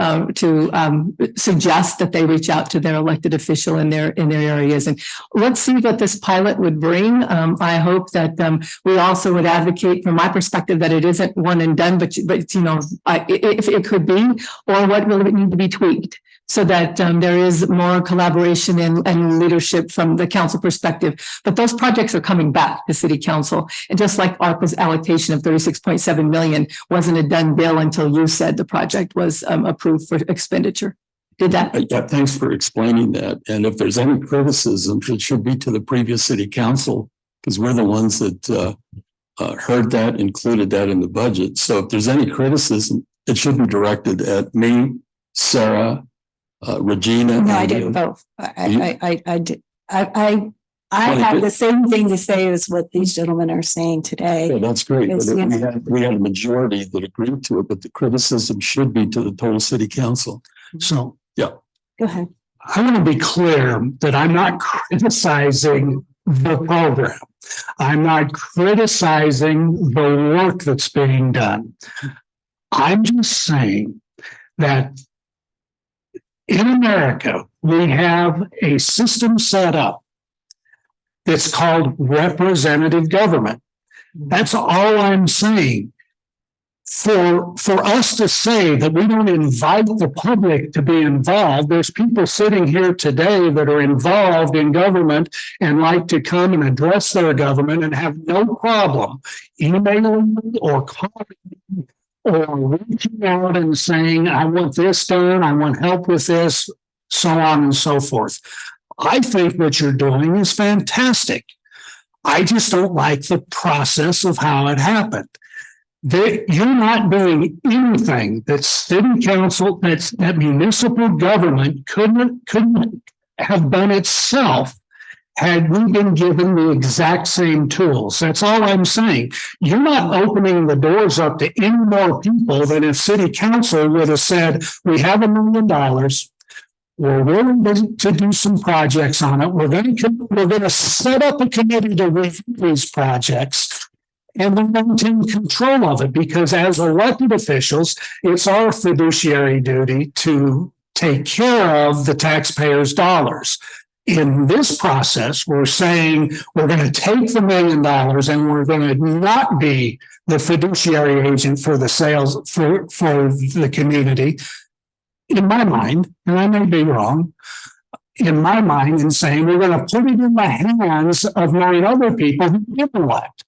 suggest that they reach out to their elected official in their areas. And let's see what this pilot would bring. I hope that we also would advocate, from my perspective, that it isn't one and done, but you know, if it could be, or what will it need to be tweaked, so that there is more collaboration and leadership from the council perspective. But those projects are coming back to city council. And just like ARPA's allocation of 36.7 million wasn't a done deal until you said the project was approved for expenditure. Did that? Yeah, thanks for explaining that. And if there's any criticism, it should be to the previous city council, because we're the ones that heard that, included that in the budget. So if there's any criticism, it should be directed at me, Sarah, Regina. No, I did both. I did. I have the same thing to say as what these gentlemen are saying today. Yeah, that's great. But It's, we had a majority that agreed to it, but the criticism should be to the total city council. So, yeah. Go ahead. I want to be clear that I'm not criticizing the program. I'm not criticizing the work that's being done. I'm just saying that in America, we have a system set up that's called representative government. That's all I'm saying. For us to say that we don't invite the public to be involved, there's people sitting here today that are involved in government and like to come and address their government and have no problem emailing me or calling me or reaching out and saying, I want this done, I want help with this, so on and so forth. I think what you're doing is fantastic. I just don't like the process of how it happened. You're not doing anything that city council, that municipal government couldn't have done itself had we been given the exact same tools. That's all I'm saying. You're not opening the doors up to any more people than if city council would have said, we have $1 million. We're willing to do some projects on it. We're going to set up a committee to review these projects. And we maintain control of it, because as elected officials, it's our fiduciary duty to take care of the taxpayers' dollars. In this process, we're saying we're going to take the $1 million and we're going to not be the fiduciary agent for the sales for the community. In my mind, and I may be wrong, in my mind, in saying we're going to put it in the hands of 9 other people who didn't elect.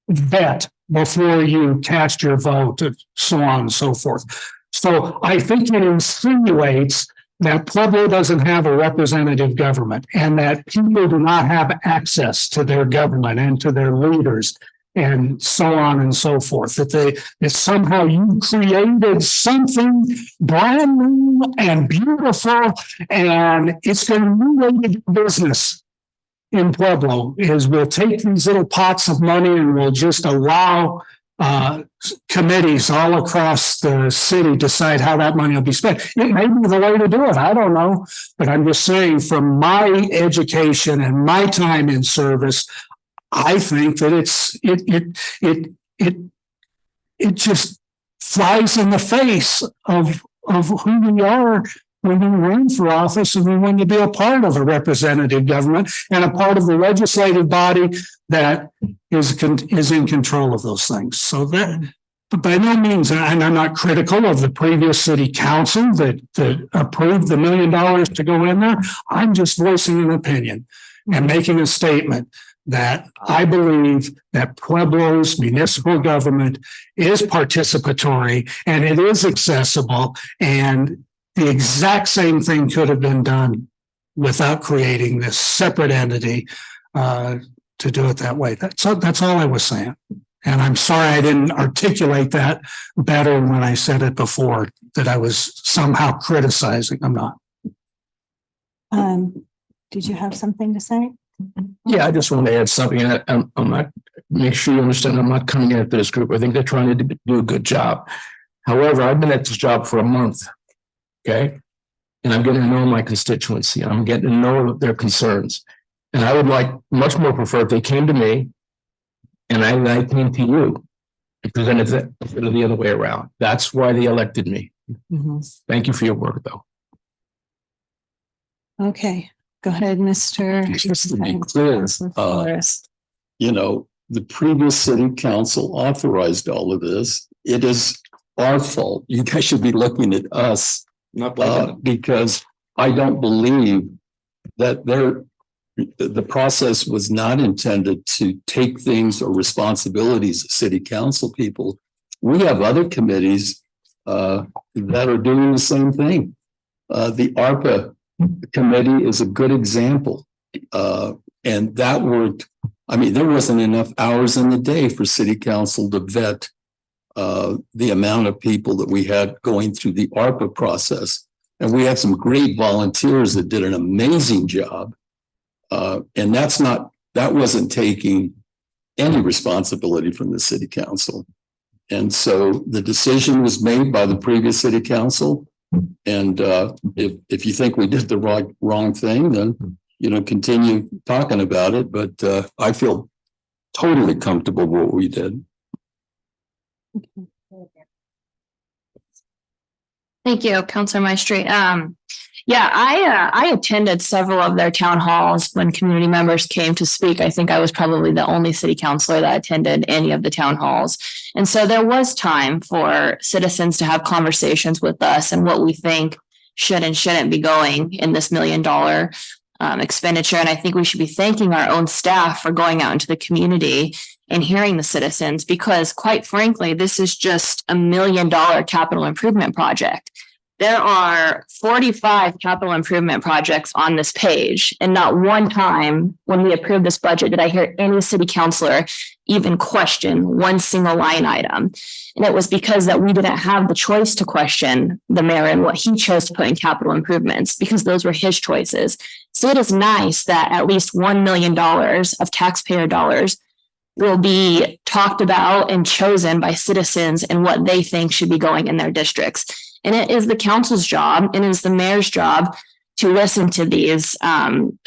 Vet before you cast your vote, and so on and so forth. So I think it insinuates that Pueblo doesn't have a representative government and that people do not have access to their government and to their leaders and so on and so forth. That somehow you created something brand new and beautiful, and it's going to new way to do business in Pueblo. Is we'll take these little pots of money and we'll just allow committees all across the city decide how that money will be spent. It may be the way to do it. I don't know, but I'm just saying, from my education and my time in service, I think that it just flies in the face of who we are when we run for office, and we want to be a part of a representative government and a part of the legislative body that is in control of those things. So that, but by no means, and I'm not critical of the previous city council that approved the $1 million to go in there. I'm just voicing an opinion and making a statement that I believe that Pueblo's municipal government is participatory and it is accessible, and the exact same thing could have been done without creating this separate entity to do it that way. That's all I was saying. And I'm sorry I didn't articulate that better when I said it before, that I was somehow criticizing. I'm not. Did you have something to say? Yeah, I just want to add something. I'm not, make sure you understand, I'm not coming after this group. I think they're trying to do a good job. However, I've been at this job for a month. Okay. And I'm getting to know my constituency. I'm getting to know their concerns. And I would like much more prefer if they came to me and I came to you and presented it instead of the other way around. That's why they elected me. Thank you for your work, though. Okay, go ahead, Mr. Just to be clear, you know, the previous city council authorized all of this. It is our fault. You guys should be looking at us, because I don't believe that the process was not intended to take things or responsibilities of city council people. We have other committees that are doing the same thing. The ARPA committee is a good example. And that worked. I mean, there wasn't enough hours in the day for city council to vet the amount of people that we had going through the ARPA process. And we had some great volunteers that did an amazing job. And that wasn't taking any responsibility from the city council. And so the decision was made by the previous city council. And if you think we did the wrong thing, then, you know, continue talking about it. But I feel totally comfortable with what we did. Thank you, Councilor Maestri. Yeah, I attended several of their town halls when community members came to speak. I think I was probably the only city councilor that attended any of the town halls. And so there was time for citizens to have conversations with us and what we think should and shouldn't be going in this $1 million expenditure. And I think we should be thanking our own staff for going out into the community and hearing the citizens, because quite frankly, this is just $1 million capital improvement project. There are 45 capital improvement projects on this page, and not one time when we approved this budget did I hear any city councilor even question one single line item. And it was because that we didn't have the choice to question the mayor and what he chose to put in capital improvements, because those were his choices. So it is nice that at least $1 million of taxpayer dollars will be talked about and chosen by citizens and what they think should be going in their districts. And it is the council's job and it is the mayor's job to listen to these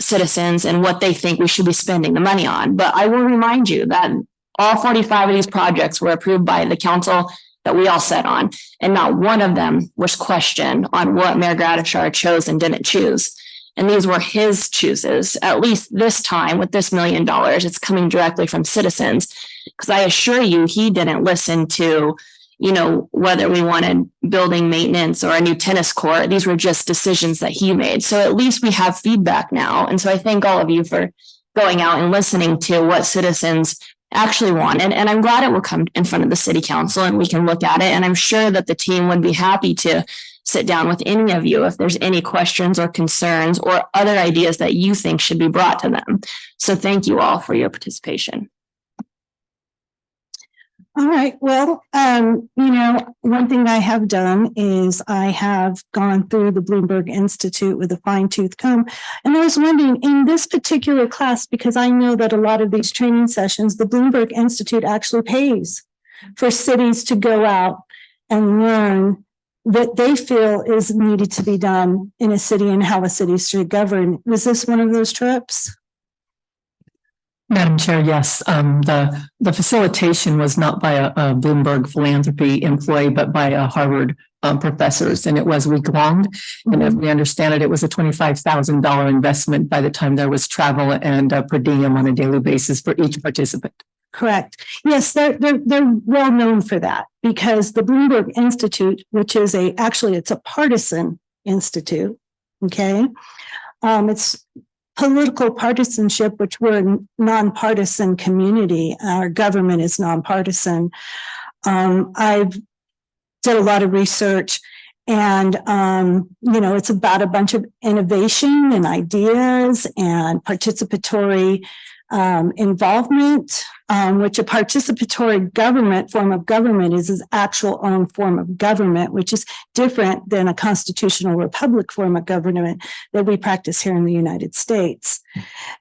citizens and what they think we should be spending the money on. But I will remind you that all 45 of these projects were approved by the council that we all sat on, and not one of them was questioned on what Mayor Gradishar chose and didn't choose. And these were his chooses. At least this time with this $1 million, it's coming directly from citizens. Because I assure you, he didn't listen to, you know, whether we wanted building maintenance or a new tennis court. These were just decisions that he made. So at least we have feedback now. And so I thank all of you for going out and listening to what citizens actually want. And I'm glad it will come in front of the city council and we can look at it. And I'm sure that the team would be happy to sit down with any of you if there's any questions or concerns or other ideas that you think should be brought to them. So thank you all for your participation. All right. Well, you know, one thing I have done is I have gone through the Bloomberg Institute with a fine-tooth comb. And I was wondering, in this particular class, because I know that a lot of these training sessions, the Bloomberg Institute actually pays for cities to go out and learn what they feel is needed to be done in a city and how a city should govern. Was this one of those trips? Madam Chair, yes. The facilitation was not by a Bloomberg philanthropy employee, but by a Harvard professors, and it was week-long. And as we understand it, it was a $25,000 investment by the time there was travel and per diem on a daily basis for each participant. Correct. Yes, they're well known for that, because the Bloomberg Institute, which is it's a partisan institute. Okay. It's political partisanship, which we're a nonpartisan community. Our government is nonpartisan. I've did a lot of research, and you know, it's about a bunch of innovation and ideas and participatory involvement, which a participatory government form of government is his actual own form of government, which is different than a constitutional republic form of government that we practice here in the United States.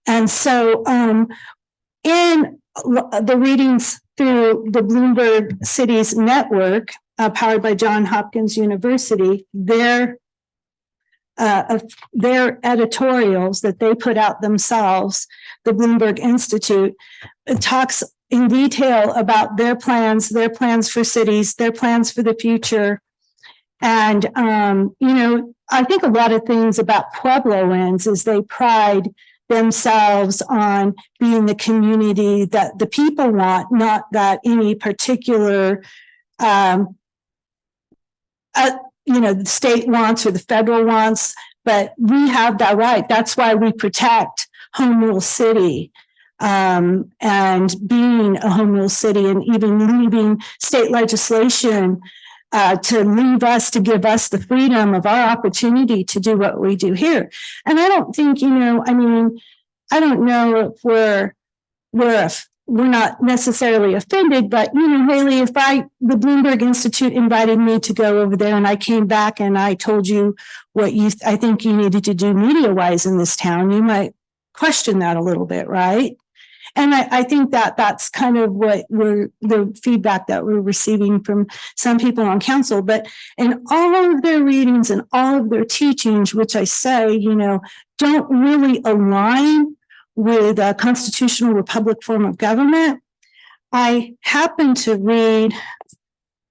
And so in the readings through the Bloomberg Cities Network, powered by Johns Hopkins University, their editorials that they put out themselves, the Bloomberg Institute, talks in detail about their plans for cities, their plans for the future. And, I think a lot of things about Puebloans is they pride themselves on being the community that the people want, not that any particular, the state wants or the federal wants, but we have that right. That's why we protect home rule city, and being a home rule city, and even leaving state legislation to give us the freedom of our opportunity to do what we do here. And I don't think, I don't know if we're not necessarily offended, but Haley, if the Bloomberg Institute invited me to go over there and I came back and I told you what I think you needed to do media-wise in this town, you might question that a little bit, right? And I think that's kind of what the feedback that we're receiving from some people on council. But in all of their readings and all of their teachings, which I say, don't really align with a constitutional republic form of government, I happen to read,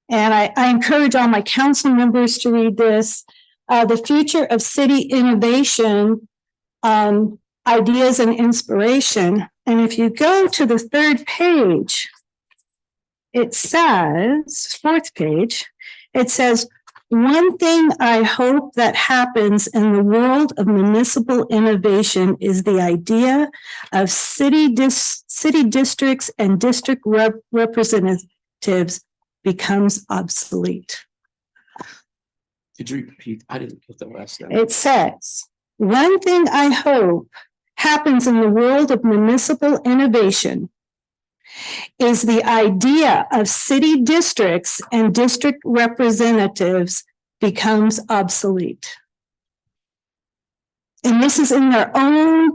and I encourage all my council members to read this, The Future of City Innovation, Ideas and Inspiration. And if you go to the third page, it says, fourth page, it says, one thing I hope that happens in the world of municipal innovation is the idea of city districts and district representatives becomes obsolete. Could you repeat? I didn't get the last time. It says, one thing I hope happens in the world of municipal innovation is the idea of city districts and district representatives becomes obsolete. And this is in their own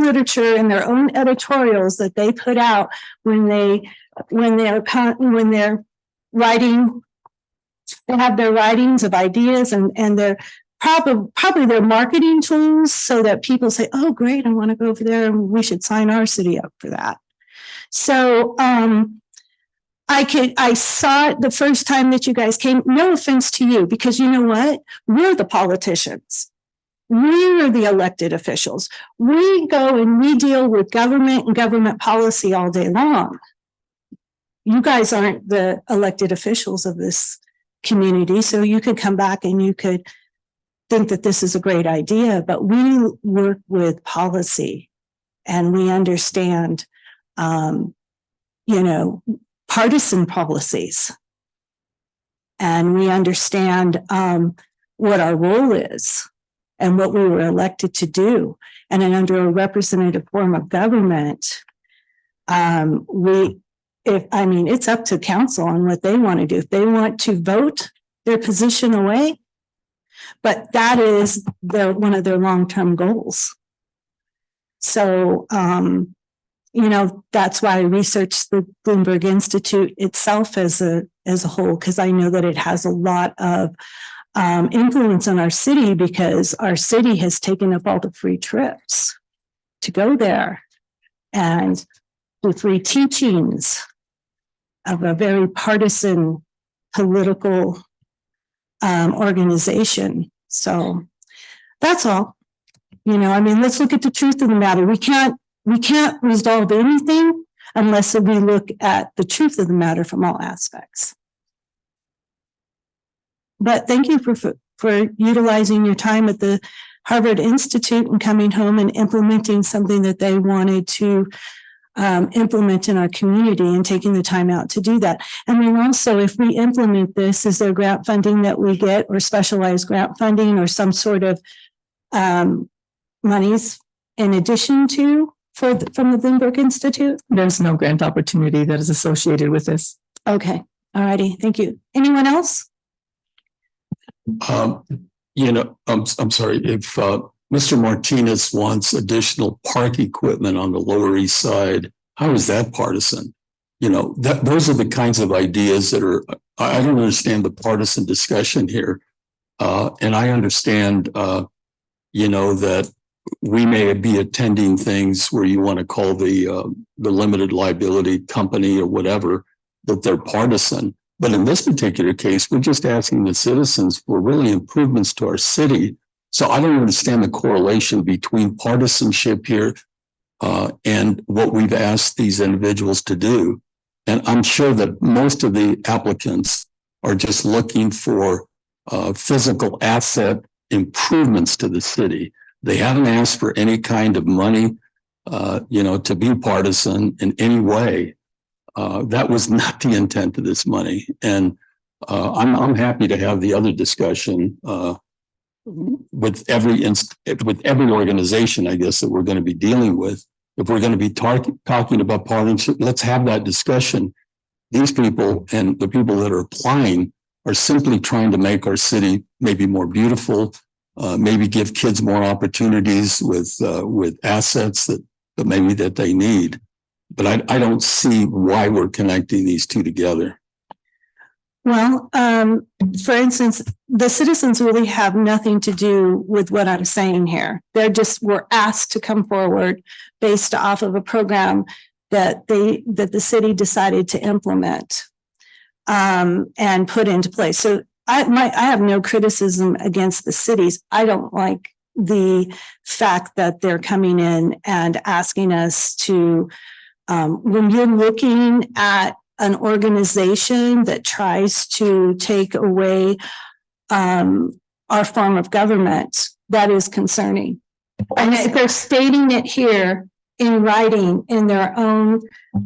literature, in their own editorials that they put out when they're writing. They have their writings of ideas and their probably their marketing tools so that people say, oh, great, I want to go over there and we should sign our city up for that. So I saw it the first time that you guys came, no offense to you, because you know what? We're the politicians. We are the elected officials. We go and we deal with government and government policy all day long. You guys aren't the elected officials of this community, so you could come back and you could think that this is a great idea, but we work with policy and we understand, partisan policies. And we understand what our role is and what we were elected to do. And then under a representative form of government, it's up to council on what they want to do. If they want to vote their position away, but that is one of their long-term goals. So, that's why I researched the Bloomberg Institute itself as a whole, because I know that it has a lot of influence on our city, because our city has taken up all the free trips to go there and the free teachings of a very partisan political organization. So that's all. Let's look at the truth of the matter. We can't resolve anything unless we look at the truth of the matter from all aspects. But thank you for utilizing your time at the Harvard Institute and coming home and implementing something that they wanted to implement in our community and taking the time out to do that. And then also, if we implement this, is there grant funding that we get, or specialized grant funding, or some sort of monies in addition to from the Bloomberg Institute? There's no grant opportunity that is associated with this. Okay, all righty, thank you. Anyone else? I'm sorry, if Mr. Martinez wants additional park equipment on the Lower East Side, how is that partisan? Those are the kinds of ideas that are, I don't understand the partisan discussion here. And I understand, that we may be attending things where you want to call the limited liability company or whatever, that they're partisan. But in this particular case, we're just asking the citizens for really improvements to our city. So I don't understand the correlation between partisanship here and what we've asked these individuals to do. And I'm sure that most of the applicants are just looking for physical asset improvements to the city. They haven't asked for any kind of money, to be partisan in any way. That was not the intent of this money. And I'm happy to have the other discussion with every organization, I guess, that we're going to be dealing with. If we're going to be talking about partnership, let's have that discussion. These people and the people that are applying are simply trying to make our city maybe more beautiful, maybe give kids more opportunities with assets that maybe that they need. But I don't see why we're connecting these two together. Well, for instance, the citizens really have nothing to do with what I'm saying here. Were asked to come forward based off of a program that the city decided to implement and put into place. So I have no criticism against the cities. I don't like the fact that they're coming in and asking us to, when you're looking at an organization that tries to take away our form of government, that is concerning. And if they're stating it here in writing in their own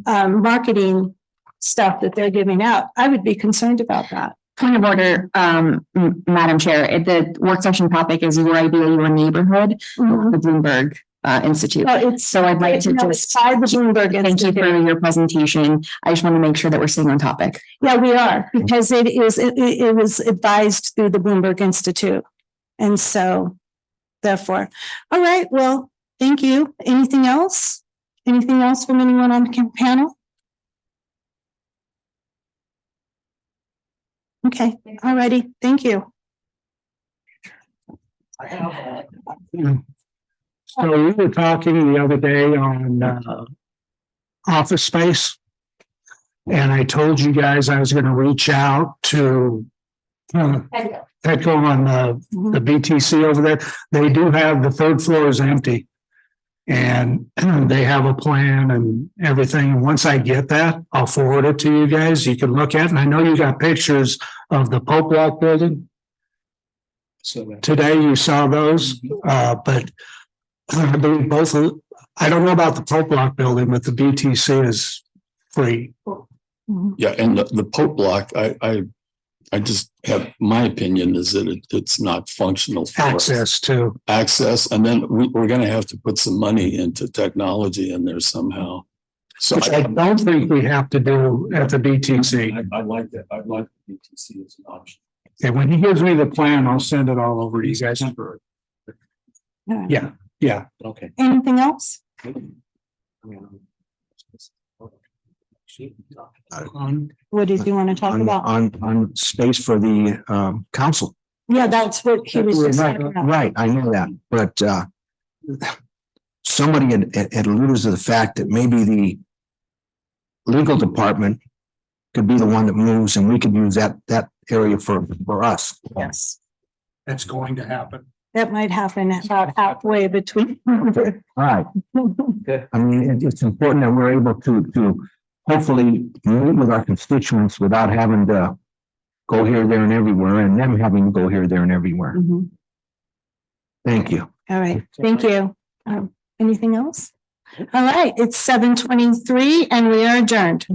marketing stuff that they're giving out, I would be concerned about that. Point of order, Madam Chair, the work session topic is your idea, your neighborhood, the Bloomberg Institute. So I'd like to just by the Bloomberg thank you for your presentation. I just want to make sure that we're staying on topic. Yeah, we are, because it was advised through the Bloomberg Institute. And so therefore, all right, well, thank you. Anything else? Anything else from anyone on the panel? Okay, all righty, thank you. So we were talking the other day on office space. And I told you guys I was going to reach out to Petco on the BTC over there. They do have the third floor is empty. And they have a plan and everything. And once I get that, I'll forward it to you guys. You can look at it. And I know you got pictures of the Pope Block building. So today you saw those, but I believe both. I don't know about the Pope Block building, but the BTC is free. Yeah, and the Pope Block, I just have, my opinion is that it's not functional for access to access, and then we're going to have to put some money into technology in there somehow. So which I don't think we have to do at the BTC. I like that. I like the BTC as an option. Okay, when he gives me the plan, I'll send it all over to you guys. Yeah, yeah. Okay. Anything else? What did you want to talk about? On space for the council. Yeah, that's what he was just Right, talking about. right, I know that, but somebody had alluded to the fact that maybe the legal department could be the one that moves and we could use that area for us. Yes. That's going to happen. That might happen about halfway between. Right. I mean, it's important that we're able to hopefully meet with our constituents without having to go here, there, and everywhere, and them having to go here, there, and everywhere. Thank you. All right, thank you. Anything else? All right, it's 7:23 and we are adjourned.